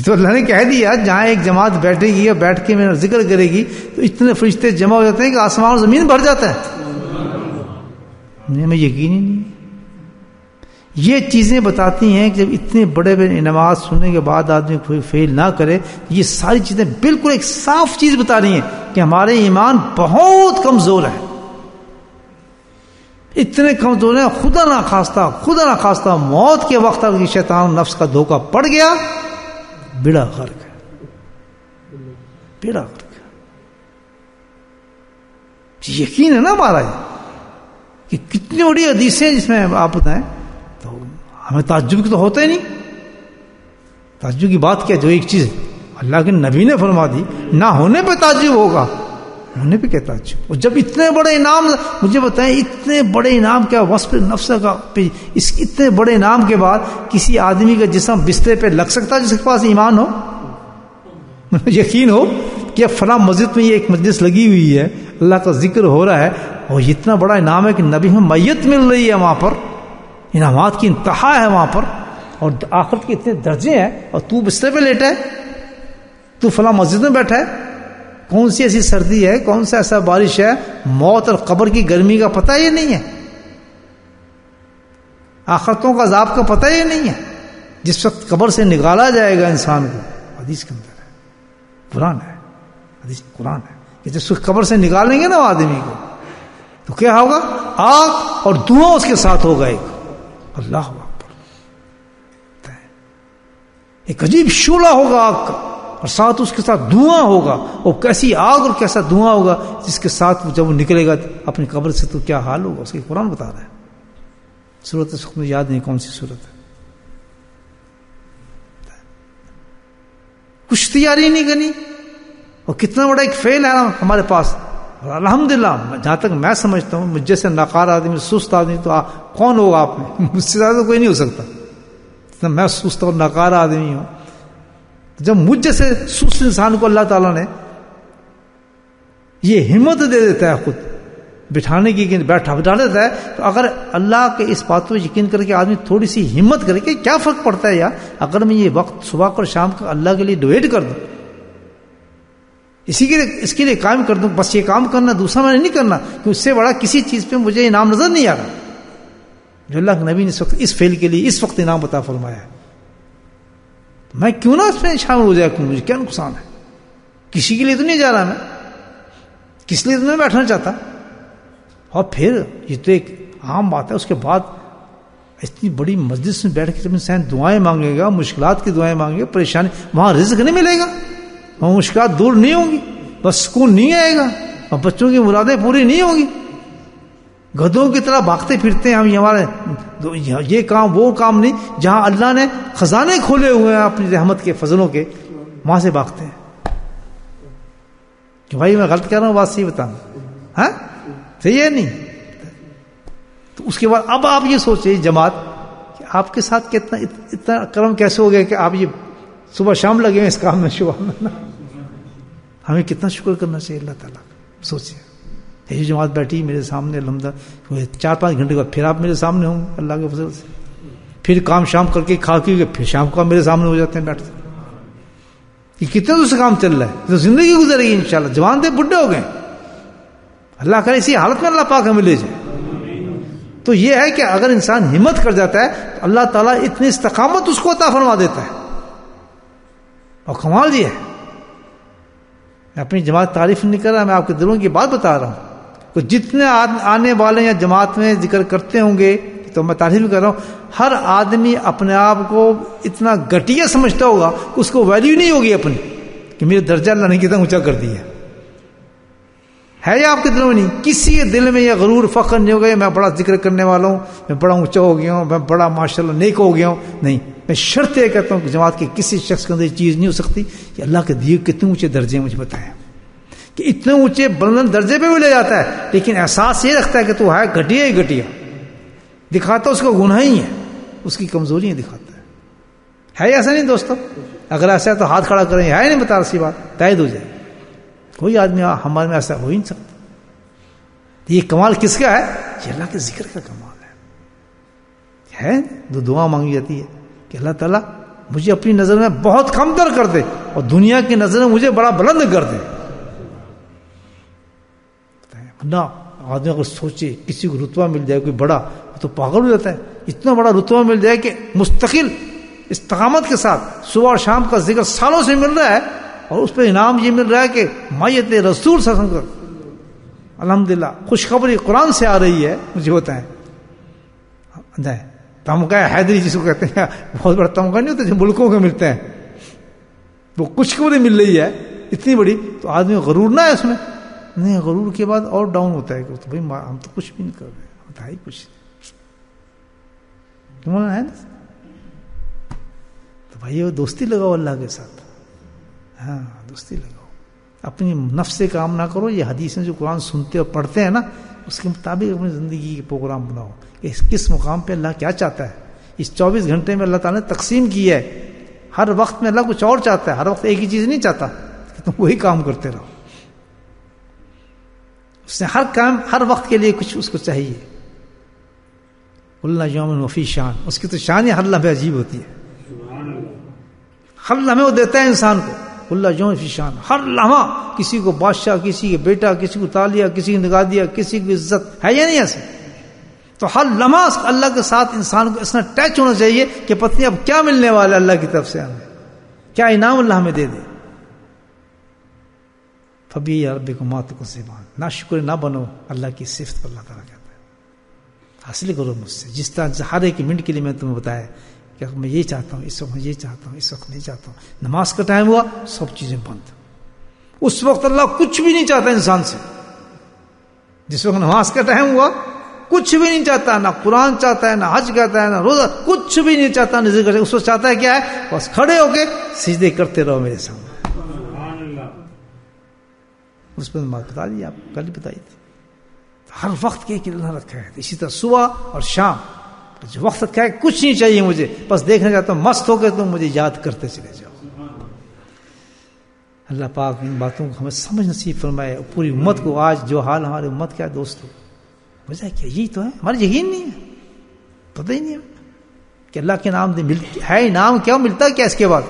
Speaker 1: تو اللہ نے کہہ دیا جہاں ایک جماعت بیٹھے گی اور بیٹھ کے میرا ذکر کرے گی تو اتنے فرشتے جمع ہو جاتے ہیں کہ آسمان اور زمین بھر جاتا ہے. میں یقین ہی نہیں. یہ چیزیں بتاتی ہیں کہ جب اتنے بڑے بڑے نماز سننے کے بعد آدمی کوئی فیل نہ کرے. یہ ساری چیزیں بالکل ایک صاف چیز بتا رہی ہیں کہ ہمارے ایمان بہت کمزور ہے. اتنے کمزور ہیں, خدا نہ خواستہ موت کے وقت اگر شیطان نفس کا دھوکہ پڑ گیا, بیڑا غرق ہے, بیڑا غرق ہے. یقین ہے نا ہمارا کہ کتنی بڑی حدیثیں جس میں آپ بتائیں, تو ہمیں تعجب کی تو ہوتا ہی نہیں. تعجب کی بات کیا, جو ایک چیز اللہ کے نبی نے فرما دی, نہ ہونے پہ تعجب ہوگا, ہونے پہ کیا تعجب. اور جب اتنے بڑے انعام, مجھے بتائیں اتنے بڑے انعام کیا وصف نفس کا, اس اتنے بڑے انعام کے بعد کسی آدمی کا جسم بستر پہ لگ سکتا ہے جس کے پاس ایمان ہو, یقین ہو کہ فلاں مسجد میں یہ ایک مجلس لگی ہوئی ہے, اللہ کا ذکر ہو رہا ہے, اور اتنا بڑا انعام ہے کہ نبی میں میت مل رہی ہے وہاں پر, انعامات کی انتہا ہے وہاں پر, اور آخرت کے اتنے درجے ہیں, اور تو بستر پہ لیٹا ہے, تو فلاں مسجد میں بیٹھا ہے. کون سی ایسی سردی ہے, کون سا ایسا بارش ہے, موت اور قبر کی گرمی کا پتہ یہ نہیں ہے, آخرتوں کا عذاب کا پتہ یہ نہیں ہے. جس وقت قبر سے نکالا جائے گا انسان کو, حدیث کے اندر ہے, قرآن ہے, حدیث قرآن ہے, کہ جس وقت قبر سے نکالیں گے نا وہ آدمی کو, تو کیا ہوگا, آگ اور دھواں اس کے ساتھ ہوگا ایک, اللہ اکبر, ایک عجیب شعلہ ہوگا آگ کا, اور ساتھ اس کے ساتھ دھواں ہوگا. اور کیسی آگ اور کیسا دھواں ہوگا جس کے ساتھ جب وہ نکلے گا اپنی قبر سے, تو کیا حال ہوگا اس کے قرآن بتا رہا ہے. سورت اس کو یاد نہیں کون سی سورت ہے, کچھ تیاری نہیں کرنی, اور کتنا بڑا ایک فیل ہے ہمارے پاس. اور الحمدللہ جہاں تک میں سمجھتا ہوں, مجھ جیسے ناکار آدمی, سست آدمی, تو کون ہوگا آپ میں, مجھ سے زیادہ کوئی نہیں ہو سکتا. میں سست اور ناکار آدمی ہوں. جب مجھ جیسے سست انسان کو اللہ تعالیٰ نے یہ ہمت دے دیتا ہے خود بٹھانے کی, بٹھا دیتا ہے, تو اگر اللہ کے اس بات پر یقین کر کے آدمی تھوڑی سی ہمت کرے کہ کیا فرق پڑتا ہے یار, اگر میں یہ وقت صبح اور شام کا اللہ کے لیے ڈویٹ کر دوں, اس کے لیے قائم کر دوں, بس یہ کام کرنا, دوسرا میں نے نہیں کرنا, کہ اس سے بڑا کسی چیز پہ مجھے انعام نظر نہیں آ رہا. جو اللہ کے نبی نے اس وقت اس فعل کے لیے اس وقت انعام عطا فرمایا ہے, میں کیوں نہ اس میں شامل ہو جائے, مجھے کیا نقصان ہے. کسی کے لیے تو نہیں جا رہا میں, کس لیے تو نہیں بیٹھنا چاہتا. اور پھر یہ تو ایک عام بات ہے, اس کے بعد اتنی بڑی مسجد میں بیٹھ کے جب انسان دعائیں مانگے گا, مشکلات کی دعائیں مانگے گا, پریشانی, وہاں رزق نہیں ملے گا, وہاں مشکلات دور نہیں ہوں گی, بس سکون نہیں آئے گا, اور بچوں کی مرادیں پوری نہیں ہوں گی. گدھوں کی طرح بھاگتے پھرتے ہیں ہم, ہمارے یہ کام وہ کام نہیں, جہاں اللہ نے خزانے کھولے ہوئے ہیں اپنی رحمت کے فضلوں کے, وہاں سے بھاگتے ہیں. کہ بھائی میں غلط کہہ رہا ہوں, بات صحیح بتانا, ہاں صحیح ہے نہیں. تو اس کے بعد اب آپ یہ سوچیں جماعت, کہ آپ کے ساتھ اتنا کرم کیسے ہو گیا کہ آپ یہ صبح شام لگے ہیں اس کام میں, شبہ میں. ہمیں کتنا شکر کرنا چاہیے اللہ تعالیٰ کا. سوچیں یہ جماعت بیٹھی میرے سامنے, الحمدللہ 4-5 گھنٹے کا, پھر آپ میرے سامنے ہوں اللہ کے فضل سے, پھر کام شام کر کے کھا کے پھر شام کو میرے سامنے ہو جاتے ہیں بیٹھتے. یہ کتنے دوسرے کام چل رہا ہے, تو زندگی گزرے گی انشاءاللہ. جوان تھے بڈھے ہو گئے, اللہ کرے اسی حالت میں اللہ پاک ہمیں لے جائے. تو یہ ہے کہ اگر انسان ہمت کر جاتا ہے تو اللہ تعالیٰ اتنی استقامت اس کو عطا فرما دیتا ہے. اور کمال یہ ہے, میں اپنی جماعت تعریف نہیں کر رہا, میں آپ کے دلوں کی بات بتا رہا ہوں. تو جتنے آنے والے یا جماعت میں ذکر کرتے ہوں گے, تو میں تعریف کر رہا ہوں, ہر آدمی اپنے آپ کو اتنا گھٹیا سمجھتا ہوگا کہ اس کو ویلیو نہیں ہوگی اپنی, کہ میرے درجہ اللہ نے کتنا اونچا کر دیا ہے. یا آپ کے دلوں میں نہیں, کسی کے دل میں یہ غرور فخر نہیں ہوگا میں بڑا ذکر کرنے والا ہوں, میں بڑا اونچا ہو گیا ہوں, میں بڑا ماشاءاللہ نیک ہو گیا ہوں. نہیں, میں شرط یہ کہتا ہوں کہ جماعت کے کسی شخص کے اندر یہ چیز نہیں ہو سکتی کہ اللہ کے دیے کتنے اونچے درجے مجھے بتائیں, کہ اتنے اونچے بلند درجے پہ بھی لے جاتا ہے, لیکن احساس یہ رکھتا ہے کہ تو ہے گھٹیا ہی گھٹیا, دکھاتا اس کو گناہ ہی ہے, اس کی کمزوریاں دکھاتا ہے. ایسا نہیں دوستو؟ اگر ایسا ہے تو ہاتھ کھڑا کریں, ہے نہیں بتا رسی بات, تائید ہو جائے. کوئی آدمی ہمارے میں ایسا ہو ہی نہیں سکتا. یہ کمال کس کا ہے؟ یہ اللہ کے ذکر کا کمال ہے. جو دعا مانگی جاتی ہے کہ اللہ تعالیٰ مجھے اپنی نظر میں بہت کم تر کر دے, اور دنیا کی نظر میں مجھے بڑا بلند کر دے. نہ آدمی اگر سوچے کسی کو رتبہ مل جائے کوئی بڑا, تو پاگل ہو جاتا ہے. اتنا بڑا رتبہ مل جائے کہ مستقل استقامت کے ساتھ صبح اور شام کا ذکر سالوں سے مل رہا ہے, اور اس پہ انعام یہ مل رہا ہے کہ مایت رسول صلی اللہ علیہ وسلم الحمدللہ خوشخبری قرآن سے آ رہی ہے مجھے ہوتا ہے. تمغہ حیدری جس کو کہتے ہیں بہت بڑا تمغہ نہیں ہوتا جو ملکوں کے ملتے ہیں, وہ خوشخبری مل رہی ہے اتنی بڑی, تو آدمی غرور نہ ہے اس میں. نہیں, غرور کے بعد اور ڈاؤن ہوتا ہے کہ تو بھائی ہم تو کچھ بھی نہیں کر رہے, ہوتا ہی کچھ تمہارا ہے نا. تو بھائی وہ دوستی لگاؤ اللہ کے ساتھ, ہاں دوستی لگاؤ, اپنی نفس سے کام نہ کرو. یہ حدیثیں جو قرآن سنتے اور پڑھتے ہیں نا, اس کے مطابق اپنی زندگی کے پروگرام بناؤ کہ کس مقام پہ اللہ کیا چاہتا ہے. اس 24 گھنٹے میں اللہ تعالیٰ نے تقسیم کی ہے. ہر وقت میں اللہ کچھ اور چاہتا ہے, ہر وقت ایک ہی چیز نہیں چاہتا کہ تم وہی کام کرتے رہو. اس نے ہر کام ہر وقت کے لیے کچھ اس کو چاہیے. اللہ یوم وفی شان, اس کی تو شان ہی ہر لمحے عجیب ہوتی ہے. ہر لمحے وہ دیتا ہے انسان کو. اللہ یوم وفی شان, ہر لمحہ کسی کو بادشاہ, کسی کے بیٹا, کسی کو تالیا, کسی کو نگاہ دیا, کسی کو عزت ہے یا نہیں ایسے. تو ہر لمحہ اللہ کے ساتھ انسان کو اتنا ٹچ ہونا چاہیے کہ پتہ نہیں اب کیا ملنے والا ہے اللہ کی طرف سے, ہمیں کیا انعام اللہ ہمیں دے دے. فبی ربکم ما تکذبان, نہ شکر نہ بنو اللہ کی صفت پر اللہ تعالیٰ کہتا ہے حاصل کرو مجھ سے. جس طرح ہر ایک منٹ کے لیے میں تمہیں بتایا کہ میں یہ چاہتا ہوں, اس وقت میں یہ چاہتا ہوں, اس وقت نہیں چاہتا ہوں. نماز کا ٹائم ہوا, سب چیزیں بند. اس وقت اللہ کچھ بھی نہیں چاہتا انسان سے. جس وقت نماز کا ٹائم ہوا کچھ بھی نہیں چاہتا, نہ قرآن چاہتا ہے, نہ حج کہتا ہے, نہ روزہ, کچھ بھی نہیں چاہتا, نہ ذکر. اس وقت چاہتا ہے کیا ہے, بس کھڑے ہو کے سجدے کرتے رہو میرے سامنے. اس پر بات بتا دی, آپ کل ہی بتائی تھی. ہر وقت کے اللہ رکھا ہے. اسی طرح صبح اور شام جو وقت رکھا ہے, کچھ نہیں چاہیے مجھے, بس دیکھنا چاہتا ہوں مست ہو کے تم مجھے یاد کرتے چلے جاؤ. اللہ پاک ان باتوں کو ہمیں سمجھ نصیب فرمائے. پوری امت کو آج جو حال ہماری امت کا ہے دوستو, وجہ کیا یہی تو ہے, ہمارا یقین نہیں ہے, پتہ ہی نہیں ہے کہ اللہ کے نام ہے. نام کیا ملتا ہے کیا اس کے بعد؟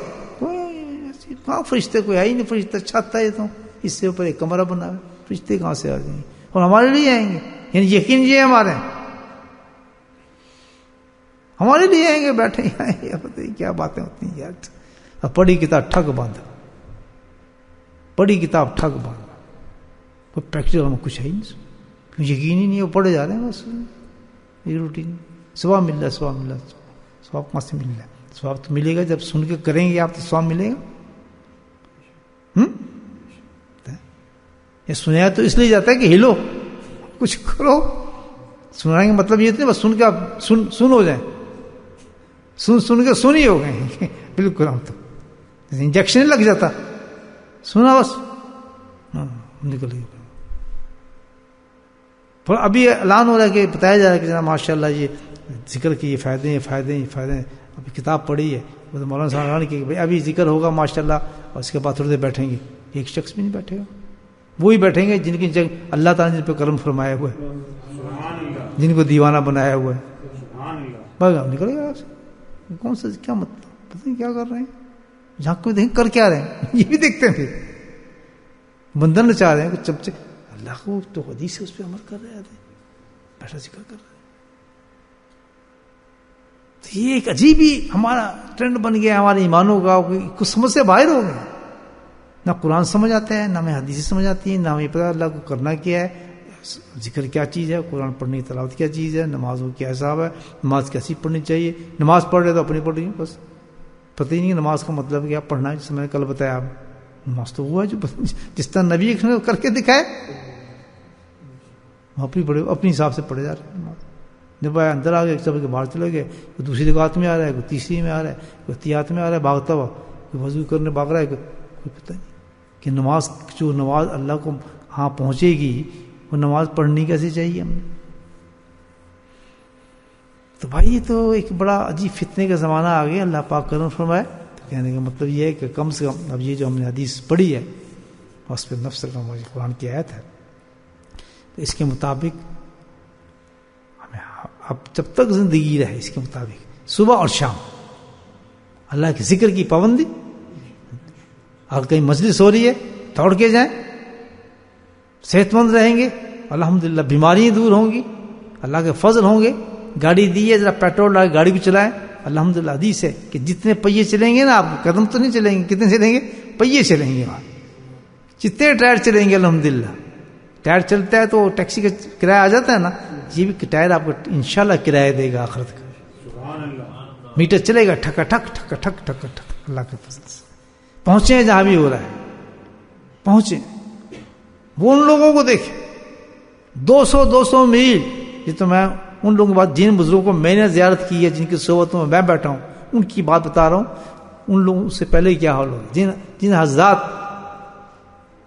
Speaker 1: کہاں فرشتے کوئی ہے ہی نہیں. فرشتے چھت ہے تو اس سے اوپر ایک کمرہ بنا ہے, فرشتے کہاں سے آ جائیں گے اور ہمارے لیے آئیں گے؟ یعنی یقین یہ ہے ہمارے لیے آئیں گے, بیٹھے ہی آئیں گے. پتہ ہی کیا باتیں ہوتی ہیں یار. اب پڑھی کتاب ٹھگ باندھا, پڑھی کتاب ٹھگ باندھا, کوئی پریکٹیکل میں کچھ ہے ہی نہیں, یقین ہی نہیں. وہ پڑھے جا رہے ہیں بس, یہ روٹین. ثواب مل رہا ہے, ثواب مل رہا ہے. ثواب کہاں سے مل رہا ہے؟ ثواب تو ملے گا جب سن کے کریں گے آپ, تو ثواب ملے گا. یہ سنایا تو اس لیے جاتا ہے کہ ہلو, کچھ کرو. سنانے کا مطلب یہ تھا بس سن کے آپ سن ہو جائیں, سن کے سن ہی ہو گئے. بالکل ہم تو انجیکشن لگ جاتا, سنا بس نکل گیا. ابھی اعلان ہو رہا ہے کہ بتایا جا رہا ہے کہ جناب ماشاء اللہ یہ ذکر کی یہ فائدے ہیں, فائدے ہیں, فائدے ہیں. ابھی کتاب پڑھی ہے مولانا صاحب نے کہ بھائی ابھی ذکر ہوگا ماشاء اللہ, اور اس کے بعد تھوڑی دیر بیٹھیں گے. ایک شخص بھی نہیں بیٹھے گا, وہی بیٹھیں گے جن کی اللہ تعالیٰ نے جن پہ کرم فرمایا ہوا ہے, جن کو دیوانہ بنایا ہوا ہے. بس نکل گیا. کون سا کیا مطلب, پتہ نہیں کیا کر رہے ہیں, جہاں کوئی دیکھیں کر کیا رہے ہیں, یہ بھی دیکھتے ہیں. پھر بندر نہ چاہ رہے ہیں, کچھ چمچے اللہ کو تو حدیث سے اس پہ عمل کر رہے ہیں, بیٹھا ذکر کر رہے ہیں. تو یہ ایک عجیب ہی ہمارا ٹرینڈ بن گیا ہمارے ایمانوں کا, کچھ سمجھ سے باہر ہو گیا. نہ قرآن سمجھ آتا ہے, نہ ہمیں حدیث سمجھ آتی ہے, نہ ہمیں پتہ اللہ کو کرنا کیا ہے, ذکر کیا چیز ہے, قرآن پڑھنے کی تلاوت کیا چیز ہے, نماز کو کیا حساب ہے, نماز کیسی پڑھنی چاہیے. نماز پڑھ رہے تو اپنی پڑھ رہی ہیں, بس پتہ ہی نہیں نماز کا مطلب کیا پڑھنا ہے. جس میں نے کل بتایا, آپ نماز تو ہوا ہے جو جس طرح نبی کر کے دکھائے, اپنی پڑھے, اپنے حساب سے پڑھے جا رہے ہیں. جب اندر آ گئے, ایک سب کے باہر چلے گئے, کوئی دوسری رکعت میں آ رہا ہے, کوئی تیسری میں آ رہا ہے, کوئی تیات میں آ رہا ہے بھاگتا ہوا, کوئی وضو کرنے بھاگ رہا ہے, کوئی پتہ نہیں کہ نماز جو نماز اللہ کو ہاں پہنچے گی وہ نماز پڑھنی کیسے چاہیے ہم نے. تو بھائی یہ تو ایک بڑا عجیب فتنے کا زمانہ آ گیا. اللہ پاک کرم فرمائے. تو کہنے کا مطلب یہ ہے کہ کم سے کم اب یہ جو ہم نے حدیث پڑھی ہے اس پہ نفس کا قرآن کی آیت ہے, تو اس کے مطابق ہمیں اب جب تک زندگی رہے اس کے مطابق صبح اور شام اللہ کے ذکر کی پابندی. اگر کہیں مجلس ہو رہی ہے دوڑ کے جائیں, صحت مند رہیں گے الحمدللہ, بیماریاں دور ہوں گی, اللہ کے فضل ہوں گے. گاڑی دی ہے ذرا پیٹرول ڈال گاڑی بھی چلائیں, الحمدللہ. حدیث ہے کہ جتنے پہیے چلیں گے نا, آپ قدم تو نہیں چلیں گے, کتنے چلیں گے, پہیے چلیں گے. وہاں جتنے ٹائر چلیں گے الحمدللہ, ٹائر چلتا ہے تو ٹیکسی کا کرایہ آ جاتا ہے نا, یہ بھی ٹائر آپ کو انشاءاللہ کرایہ دے گا آخرت کا. میٹر چلے گا ٹھک ٹھک ٹھک ٹھک ٹھک ٹھک. اللہ کے فضل سے پہنچے ہیں جہاں بھی ہو رہا ہے, پہنچے. وہ ان لوگوں کو دیکھیں 200 میل. یہ تو میں ان لوگوں کے بعد جن بزرگوں کو میں نے زیارت کی ہے, جن کی صحبتوں میں بیٹھا ہوں, ان کی بات بتا رہا ہوں. ان لوگوں سے پہلے کیا حال ہو, جن حضرات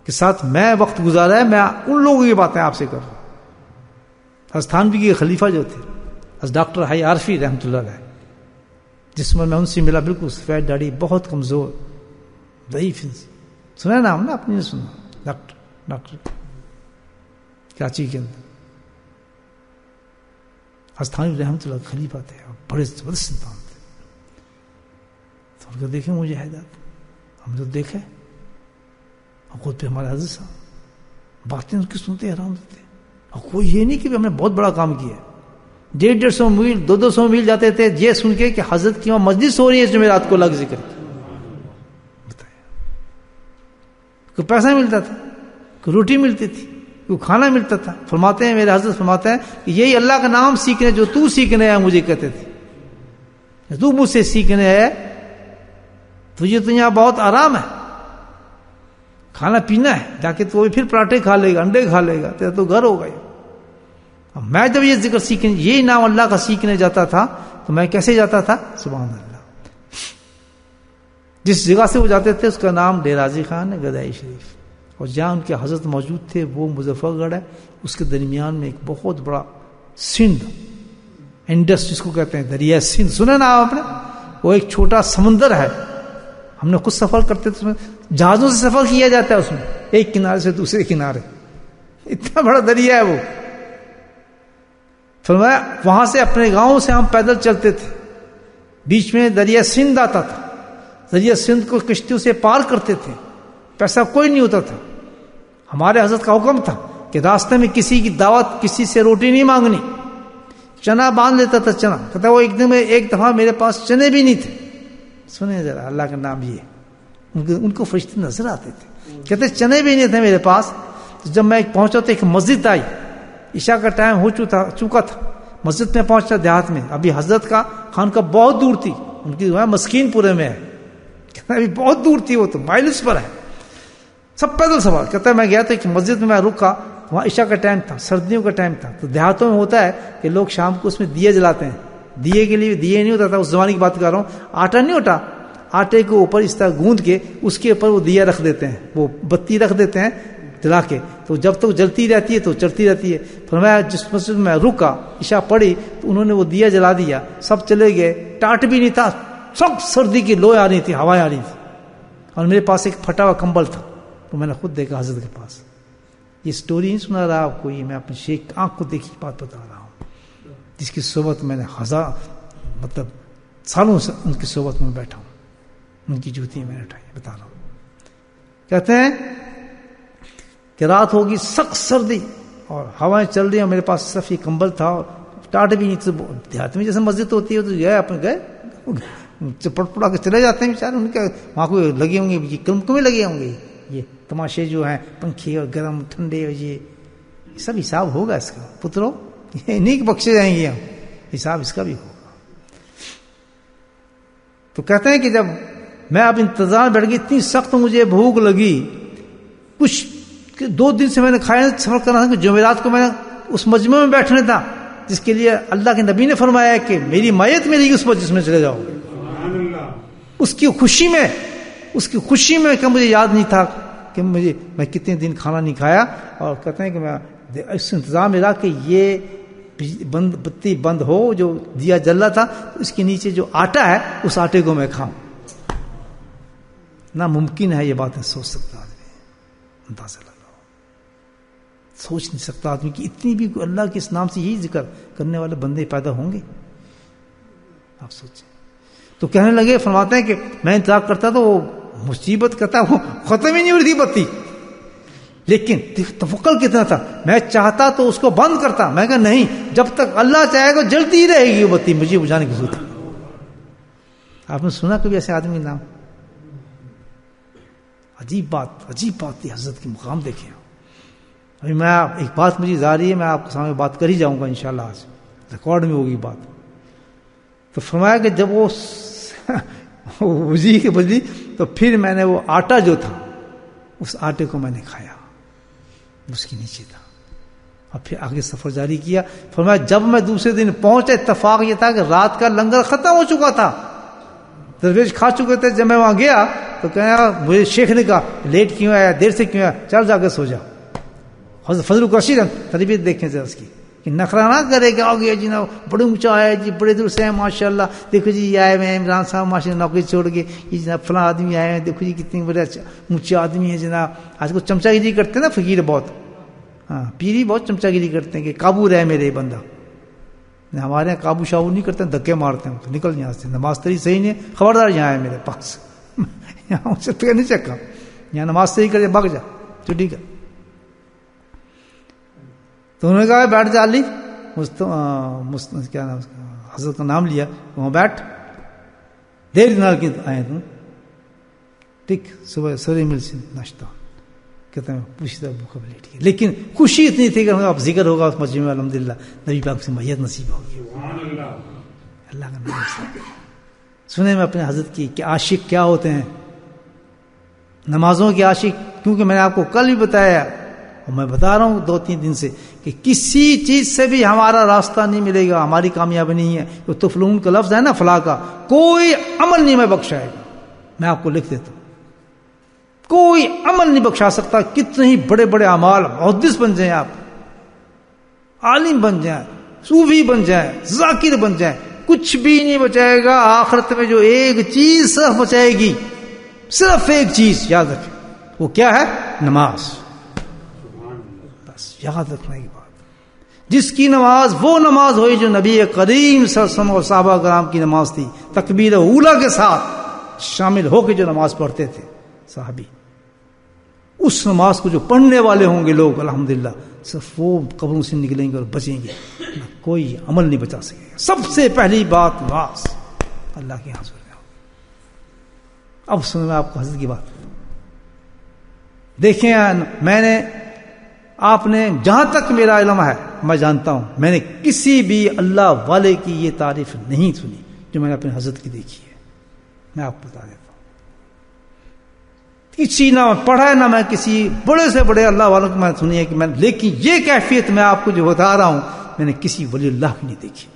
Speaker 1: کے ساتھ میں وقت گزارا ہے, میں ان لوگوں کی باتیں آپ سے کر رہا ہوں. حضرت تھانوی کے خلیفہ جو تھے حضرت ڈاکٹر حی عارفی رحمۃ اللہ علیہ, جس میں ان سے ملا, بالکل سفید داڑھی, بہت کمزور, ضعیف. سنا نام نا, اپنی نے سنا. ڈاکٹر کراچی کے اندر حضرت تھانوی رحمۃ اللہ خلیفہ تھے, بڑے زبردست انسان تھے. تو ان کو دیکھیں مجھے حیدر, ہم تو دیکھے خود پہ ہمارے حضرت صاحب باتیں ان کی سنتے حیران ہوتے. اور کوئی یہ نہیں کہ ہم نے بہت بڑا کام کیا ہے. 150 میل 200 میل جاتے تھے یہ سن کے کہ حضرت کی وہاں مجلس ہو رہی ہے جمعرات کو الگ ذکر. بتائیں, کوئی پیسہ ملتا تھا, کوئی روٹی ملتی تھی, کوئی کھانا ملتا تھا. فرماتے ہیں میرے حضرت فرماتے ہیں کہ یہی اللہ کا نام سیکھنے جو تو سیکھنے آیا, مجھے کہتے تھے تو مجھ سے سیکھنے ہے, تجھے تو یہاں بہت آرام ہے, کھانا پینا ہے, جا کے تو پھر پراٹھے کھا لے گا, انڈے کھا لے گا, تیرا تو گھر ہوگا. میں جب یہ ذکر سیکھنے, یہی نام اللہ کا سیکھنے جاتا تھا, تو میں کیسے جاتا تھا؟ سبحان اللہ. جس جگہ سے وہ جاتے تھے اس کا نام ڈیرازی خان ہے, گدائی شریف. اور جہاں ان کے حضرت موجود تھے وہ مظفر گڑھ ہے. اس کے درمیان میں ایک بہت بڑا سندھ, انڈس جس کو کہتے ہیں, دریا سندھ سنا نا آپ نے, وہ ایک چھوٹا سمندر ہے. ہم نے خود سفر کرتے تھے, جہازوں سے سفر کیا جاتا ہے اس میں, ایک کنارے سے دوسرے کنارے, اتنا بڑا دریا ہے وہ. فرمایا وہاں سے اپنے گاؤں سے ہم پیدل چلتے تھے, بیچ میں دریا سندھ آتا تھا, دریا سندھ کو کشتیوں سے پار کرتے تھے, پیسہ کوئی نہیں ہوتا تھا. ہمارے حضرت کا حکم تھا کہ راستے میں کسی کی دعوت, کسی سے روٹی نہیں مانگنی. چنا باندھ لیتا تھا, چنا کہتا وہ ایک دفعہ میرے پاس چنے بھی نہیں تھے. سنیں ذرا اللہ کا نام, یہ ان کو فرشتے نظر آتے تھے, کہتے چنے بھی نہیں تھے میرے پاس. جب میں پہنچا تو ایک مسجد آئی, عشاء کا ٹائم ہو چکا تھا, مسجد میں پہنچا دیہات میں. ابھی حضرت کا خانقاہ بہت دور تھی, ان کی مسکین پورے میں ہے, کہتا ابھی بہت دور تھی, وہ تو مائلس پر ہے, سب پیدل سوار. کہتا ہے میں گیا تو ایک مسجد میں رکا, وہاں عشاء کا ٹائم تھا, سردیوں کا ٹائم تھا. تو دیہاتوں میں ہوتا ہے کہ لوگ شام کو اس میں دیے جلاتے ہیں. دیے کے لیے دیے نہیں ہوتا تھا اس زمانے کی بات کر رہا ہوں, آٹا نہیں ہوتا, آٹے کے اوپر اس طرح گوندھ کے اس کے اوپر وہ دیا رکھ دیتے ہیں, وہ بتی رکھ دیتے ہیں جلا کے, تو جب تک جلتی رہتی ہے تو چلتی رہتی ہے. فرمایا جس مسجد میں رکا, عشاء پڑی تو انہوں نے وہ دیا جلا دیا, سب چلے گئے. ٹاٹ بھی نہیں تھا, سب سردی کی لوئیں آ رہی تھی, ہوائیں آ رہی تھی, اور میرے پاس ایک پھٹا ہوا کمبل تھا. تو میں نے خود دیکھا حضرت کے پاس. یہ سٹوری نہیں سنا رہا آپ کو, یہ میں اپنے شیخ آنکھ کو دیکھی بات بتا رہا ہوں, جس کی صحبت میں نے مطلب سالوں سے ان کی صحبت میں بیٹھا ہوں, ان کی جوتی میں نے اٹھائی, بتا رہا ہوں. کہتے ہیں کہ رات ہوگی, سخت سردی اور ہوائیں چل رہی ہیں, میرے پاس صرف یہ کمبل تھا اور ٹاٹ بھی نہیں تھی. دیہات میں جیسے مسجد ہوتی ہے تو گئے اپنے گئے چپٹ پڑا کے چلے جاتے ہیں بیچارے, ان کے وہاں کو لگے ہوں گے, کم لگے ہوں گے, یہ تماشے جو ہیں پنکھے اور گرم ٹھنڈے, اور یہ سب حساب ہوگا اس کا پترو, یہ نہیں کہ بخشے جائیں گے ہم, حساب اس کا بھی ہوگا. تو کہتے ہیں کہ جب میں اب انتظار بیٹھ گئی, اتنی سخت مجھے بھوک لگی, کچھ 2 دن سے میں نے کھایا سفر کرنا تھا کہ جمعرات کو میں اس مجمع میں بیٹھنے تھا جس کے لیے اللہ کے نبی نے فرمایا کہ میری میت ملے گی اس مجلس میں چلے جاؤ. اس کی خوشی میں کہ مجھے یاد نہیں تھا کہ میں کتنے دن کھانا نہیں کھایا. اور کہتے ہیں کہ میں اس انتظام میں رہا کہ یہ بتی بند ہو, جو دیا جل رہا تھا اس کے نیچے جو آٹا ہے اس آٹے کو میں کھاؤں. ناممکن ہے یہ باتیں سوچ سکتا آدمی, اندازہ لگاؤ, سوچ نہیں سکتا آدمی کہ اتنی بھی اللہ کے اس نام سے یہی ذکر کرنے والے بندے پیدا ہوں گے. آپ سوچیں. تو کہنے لگے, فرماتے ہیں کہ میں انتظار کرتا تو وہ مصیبت کرتا, وہ ختم ہی نہیں ہو رہی تھی بتی, لیکن تفکر کتنا تھا, میں چاہتا تو اس کو بند کرتا, میں کہا نہیں, جب تک اللہ چاہے گا جلتی ہی رہے گی وہ بتی, مجھے بجھانے کی ضرورت ہے. آپ نے سنا کبھی ایسے آدمی نام؟ عجیب بات تھی. حضرت کے مقام دیکھیں, ابھی میں ایک بات مجھے ظاہر ہے، میں آپ کے سامنے بات کر ہی جاؤں گا انشاءاللہ، آج ریکارڈ میں ہوگی بات. تو فرمایا کہ جب وہ وضی کے بدلی تو پھر میں نے وہ آٹا جو تھا اس آٹے کو میں نے کھایا، اس کے نیچے تھا، اور پھر آگے سفر جاری کیا. فرمایا جب میں دوسرے دن پہنچا، اتفاق یہ تھا کہ رات کا لنگر ختم ہو چکا تھا، درویش کھا چکے تھے. جب میں وہاں گیا تو کہا، مجھے شیخ نے کہا لیٹ کیوں آیا، دیر سے کیوں آیا، چل جا کے سو جا. حضرت فضل الرشید تربیت دیکھیں سے اس کی کہ نخرا نہ کرے کہ آ گیا جی نا بڑے اونچا آیا جی، بڑے دور سے ہیں ماشاء اللہ، دیکھو جی یہ آئے ہوئے ہیں عمران صاحب ماشاء اللہ نوکری چھوڑ کے، یہ جناب فلاں آدمی آئے ہیں، دیکھو جی کتنے بڑے اونچے آدمی ہیں جناب. آج کو چمچا گیری کرتے ہیں نا فقیر بہت، ہاں پیری بہت چمچا گیری کرتے ہیں کہ قابو رہے میرے بندہ. ہمارے یہاں قابو شابو نہیں کرتے ہیں، دھکے مارتے ہیں، تو نکل یہاں سے، نماز تری صحیح نہیں ہے، خبردار یہاں ہے میرے پاس، یہاں سے تو نہیں چکا، یہاں نماز صحیح کرے بھگ جا چھٹی کر. تو انہوں نے کہا بیٹھ جا علی، کیا نام حضرت کا نام لیا، وہاں بیٹھ، دیر نال کی آئے تم ٹھیک، صبح سویرے مل سے ناشتہ کہتے ہیں، پوچھتا بھوکا لیٹ گیا. لیکن خوشی اتنی تھی کہ اب ذکر ہوگا اس مجمع میں الحمدللہ نبی پاک سے میت نصیب ہوگی. اللہ کا نام سے سنے میں اپنے حضرت کی کہ عاشق کیا ہوتے ہیں، نمازوں کے عاشق. کیونکہ میں نے آپ کو کل بھی بتایا اور میں بتا رہا ہوں 2-3 دن سے کہ کسی چیز سے بھی ہمارا راستہ نہیں ملے گا، ہماری کامیابی نہیں ہے. جو تفلون کا لفظ ہے نا فلاح کا، کوئی عمل نہیں میں بخشائے گا. میں آپ کو لکھ دیتا ہوں، کوئی عمل نہیں بخشا سکتا. کتنے ہی بڑے بڑے اعمال، محدث بن جائیں آپ، عالم بن جائیں، صوفی بن جائیں، ذاکر بن جائیں، کچھ بھی نہیں بچائے گا. آخرت میں جو ایک چیز صرف بچائے گی، صرف ایک چیز یاد رکھیں، وہ کیا ہے؟ نماز. بس یاد رکھنے کی بات، جس کی نماز وہ نماز ہوئی جو نبی کریم صلی اللہ علیہ وسلم اور صحابہ کرام کی نماز تھی، تکبیر اولیٰ کے ساتھ شامل ہو کے جو نماز پڑھتے تھے صحابی. اس نماز کو جو پڑھنے والے ہوں گے لوگ الحمدللہ، صرف وہ قبروں سے نکلیں گے اور بچیں گے، کوئی عمل نہیں بچا سکے گا. سب سے پہلی بات نماز، اللہ کے حضور میں. اب سنیں میں آپ کو حضرت کی بات. دیکھیں میں نے، آپ نے، جہاں تک میرا علم ہے میں جانتا ہوں، میں نے کسی بھی اللہ والے کی یہ تعریف نہیں سنی جو میں نے اپنے حضرت کی دیکھی ہے. میں آپ کو بتا دیتا ہوں، کسی نہ پڑھا ہے نہ میں کسی بڑے سے بڑے اللہ والوں کو میں سنی ہے کہ میں، لیکن یہ کیفیت میں آپ کو جو بتا رہا ہوں میں نے کسی ولی اللہ کی نہیں دیکھی.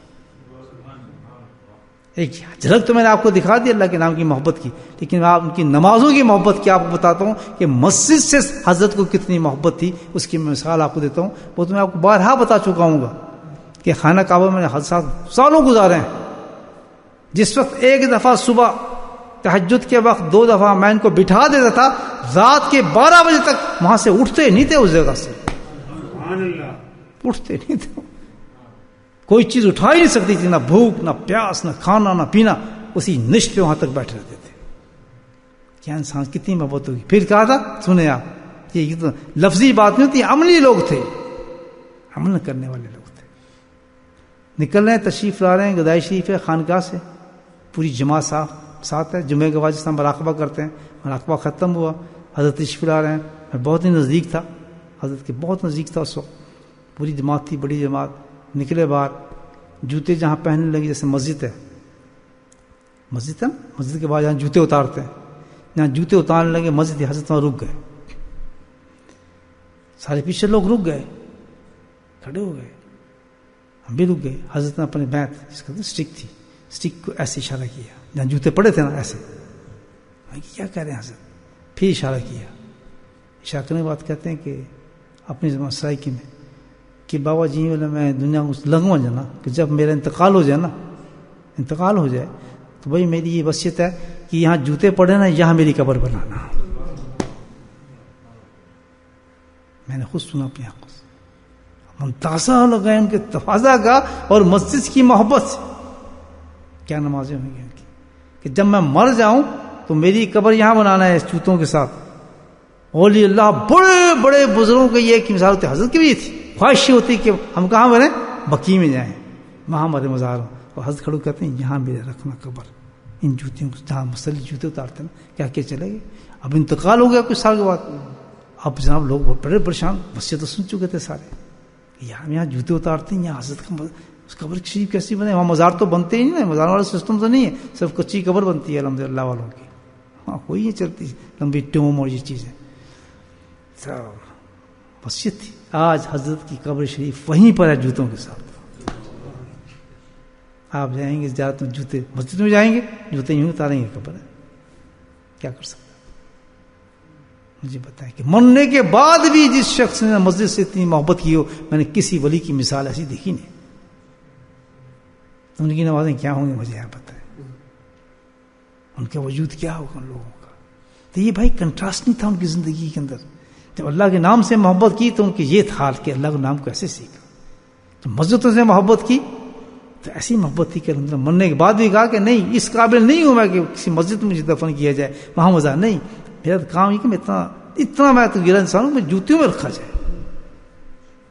Speaker 1: ایک جھلک تو میں نے آپ کو دکھا دی اللہ کے نام کی محبت کی، لیکن میں آپ ان کی نمازوں کی محبت کی آپ کو بتاتا ہوں کہ مسجد سے حضرت کو کتنی محبت تھی. اس کی میں مثال آپ کو دیتا ہوں، وہ تو میں آپ کو بارہا بتا چکا ہوں گا کہ خانہ کعبہ میں نے حضرت سالوں گزارے ہیں. جس وقت ایک دفعہ صبح تہجد کے وقت 2 دفعہ میں ان کو بٹھا دیتا تھا، رات کے 12 بجے تک وہاں سے اٹھتے نہیں تھے، اس جگہ سے اٹھتے نہیں تھے. کوئی چیز اٹھا ہی نہیں سکتی تھی، نہ بھوک نہ پیاس نہ کھانا نہ پینا، اسی نشت پہ وہاں تک بیٹھے رہتے تھے. کیا انسان کتنی محبت ہوگی. پھر کہا تھا، سنیں آپ، یہ تو لفظی بات نہیں ہوتی، عملی لوگ تھے، عمل کرنے والے لوگ تھے. نکل رہے ہیں، تشریف لا رہے ہیں، گدائی شریف ہے خانقاہ سے، پوری جماعت ساتھ ہے. جمعے کے بعد جس طرح مراقبہ کرتے ہیں، مراقبہ ختم ہوا، حضرت تشریف لا رہے ہیں. میں بہت ہی نزدیک تھا، حضرت کے بہت نزدیک تھا اس وقت. پوری جماعت تھی، بڑی جماعت. نکلے باہر، جوتے جہاں پہننے لگے، جیسے مسجد ہے نا، مسجد کے بعد جہاں جوتے اتارتے ہیں، جہاں جوتے اتارنے لگے مسجد، حضرت وہاں رک گئے. سارے پیچھے لوگ رک گئے، کھڑے ہو گئے، ہم بھی رک گئے. حضرت نے اپنے بیت، جس کا اسٹک تھی، اسٹک کو ایسے اشارہ کیا جہاں جوتے پڑے تھے نا، ایسے. کیا کہہ رہے ہیں حضرت؟ پھر اشارہ کیا. اشارہ کرنے کے بعد کہتے ہیں کہ اپنی زبان سرائکی میں کہ بابا جی میں دنیا کو لگوا جانا، کہ جب میرا انتقال ہو جائے تو بھائی میری یہ وصیت ہے کہ یہاں جوتے پڑے نا، یہاں میری قبر بنانا. میں نے خود سنا اپنی آنکھوں سے، منتازہ لگا ان کے تفاضہ کا اور مسجد کی محبت سے. کیا نمازیں ہوئی ان کی کہ جب میں مر جاؤں تو میری قبر یہاں بنانا ہے، اس جوتوں کے ساتھ. اولیاء اللہ بڑے بڑے بزرگوں کی یہ ایک مثال ہوتی ہے. حضرت کی بھی یہ تھی، خواہش ہوتی کہ ہم کہاں بنیں؟ بقیع میں جائیں، وہاں ہمارے مزار ہوں. اور حضرت کھڑو کہتے ہیں یہاں میرے رکھنا قبر، ان جوتوں کو جہاں مسلح جوتے اتارتے ہیں. کیا چلے گئے. اب انتقال ہو گیا کچھ سال کے بعد، اب جناب لوگ بڑے پریشان، وصیت تو سن چکے تھے سارے، یہاں یہاں جوتے اتارتے ہیں، یہاں حضرت کا اس قبر شریف کیسی بنے؟ وہاں مزار تو بنتے ہی نہیں، مزار والا سسٹم تو نہیں ہے، صرف کچی قبر بنتی ہے الحمد للہ والوں کی، ہاں کوئی نہیں چلتی لمبی ٹوم اور یہ چیزیں. وصیت تھی، آج حضرت کی قبر شریف وہیں پر ہے جوتوں کے ساتھ. آپ جائیں گے زیادہ تو جوتے مسجد میں جائیں گے، جوتے یوں اتاریں گے قبر ہے، کیا کر سکتے؟ مجھے بتائیں کہ مرنے کے بعد بھی جس شخص نے مسجد سے اتنی محبت کی ہو، میں نے کسی ولی کی مثال ایسی دیکھی نہیں. ان کی نمازیں کیا ہوں گی مجھے آپ بتائیں، ان کا وجود کیا ہوگا ان لوگوں کا. تو یہ بھائی کنٹراسٹ نہیں تھا ان کی زندگی کے اندر. جب اللہ کے نام سے محبت کی تو ان کے یہ حال کہ اللہ کے نام کو ایسے سیکھا. تو مسجدوں سے محبت کی تو ایسی محبت تھی کہ مرنے کے بعد بھی کہا کہ نہیں، اس قابل نہیں ہوں میں کہ کسی مسجد میں مجھے دفن کیا جائے، وہاں مزہ نہیں. میرا کام یہ کہ میں اتنا میں تو گرا انسان ہوں، میں جوتیوں میں رکھا جائے.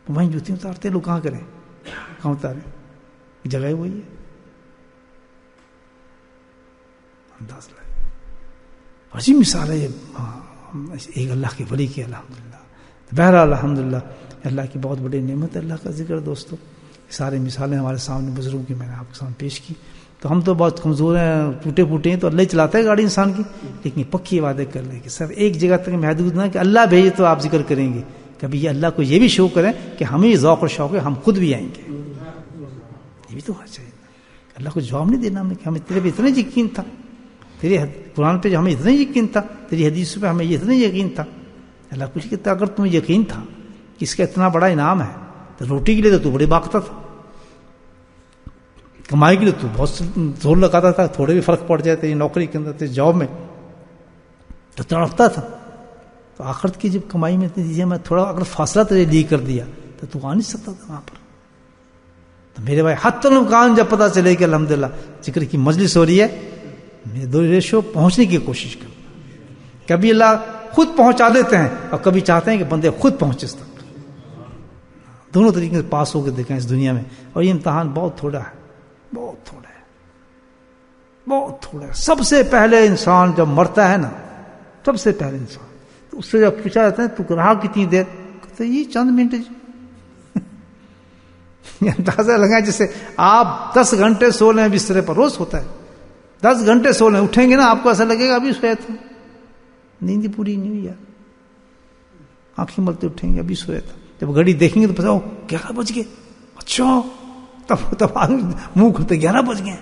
Speaker 1: وہیں جوتیوں اتارتے لوگ، کہاں کریں، کہاں اتارے، جگہ وہی ہے. انداز لائے عجیب مثال ہے یہ ایک اللہ کے ولی کی. الحمدللہ. بہرحال الحمدللہ اللہ کی بہت بڑی نعمت ہے اللہ کا ذکر. دوستو سارے مثالیں ہمارے سامنے بزرگوں کی میں نے آپ کے سامنے پیش کی. تو ہم تو بہت کمزور ہیں، ٹوٹے پھوٹے ہیں، تو اللہ ہی چلاتا ہے گاڑی انسان کی. لیکن پکی وعدے کر لیں کہ سر ایک جگہ تک محدود نہ کہ اللہ بھیجے تو آپ ذکر کریں گے. کبھی یہ اللہ کو یہ بھی شوق کریں کہ ہمیں یہ ذوق اور شوق ہے، ہم خود بھی آئیں گے. یہ بھی تو ہونا چاہیے. اللہ کو جواب نہیں دینا ہمیں کہ ہمیں تیرے پہ اتنا یقین تھا، تیرے قرآن پہ ہمیں اتنا یقین تھا، تیری حدیث پہ ہمیں اتنا یقین تھا. اللہ کچھ کہتا اگر تمہیں یقین تھا کہ اس کا اتنا بڑا انعام ہے تو روٹی کے لیے تو بڑی باقتا تھا، کمائی کے لیے تو بہت زور لگاتا تھا، تھوڑے بھی فرق پڑ جائے تیری نوکری کے اندر، تیری جاب میں تو تڑپتا تھا. تو آخرت کی جب کمائی میں دیجیے میں تھوڑا اگر فاصلہ تیرے لیے کر دیا تو آ نہیں سکتا تھا وہاں پر. تو میرے بھائی حتی الامکان جب پتہ چلے کہ الحمدللہ ذکر کی مجلس ہو رہی ہے، میرے دو ریشو پہنچنے کی کوشش کرو. کبھی اللہ خود پہنچا دیتے ہیں اور کبھی چاہتے ہیں کہ بندے خود پہنچے اس تک. دونوں طریقے سے پاس ہو کے دیکھیں اس دنیا میں. اور یہ امتحان بہت تھوڑا ہے، بہت تھوڑا ہے، بہت تھوڑا ہے. سب سے پہلے انسان جب مرتا ہے نا، سب سے پہلے انسان تو اس سے جب پوچھا جاتا ہے تو رہا کتنی دیر، تو یہ چند منٹ اندازہ لگائیں جیسے آپ 10 گھنٹے سو لیں بسترے پر، روز ہوتا ہے 10 گھنٹے سو لیں، اٹھیں گے نا آپ کو ایسا لگے گا ابھی سویا تھا، نیند پوری نہیں ہوئی یار. آنکھیں ملتے اٹھیں گے ابھی سویا تھا. جب گھڑی دیکھیں گے تو پتا 11 بج گئے. اچھا تب منہ کھلتے 11 بج گئے.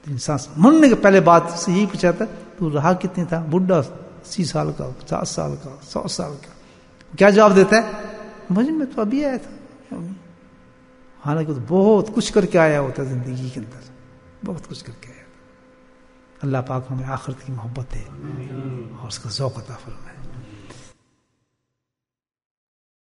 Speaker 1: انسان مرنے کے پہلے بات سے یہی پوچھا تھا تو رہا کتنے تھا، بڈھا 80 سال کا، 50 سال کا، 100 سال کا. کیا جواب دیتا ہے؟ مجھے میں تو ابھی آیا تھا. حالانکہ تو بہت کچھ کر کے آیا ہوتا زندگی کے اندر، بہت کچھ کر کے آیا. اللہ پاک ہمیں آخرت کی محبت ہے اور اس کا ذوق عطا فرمائے.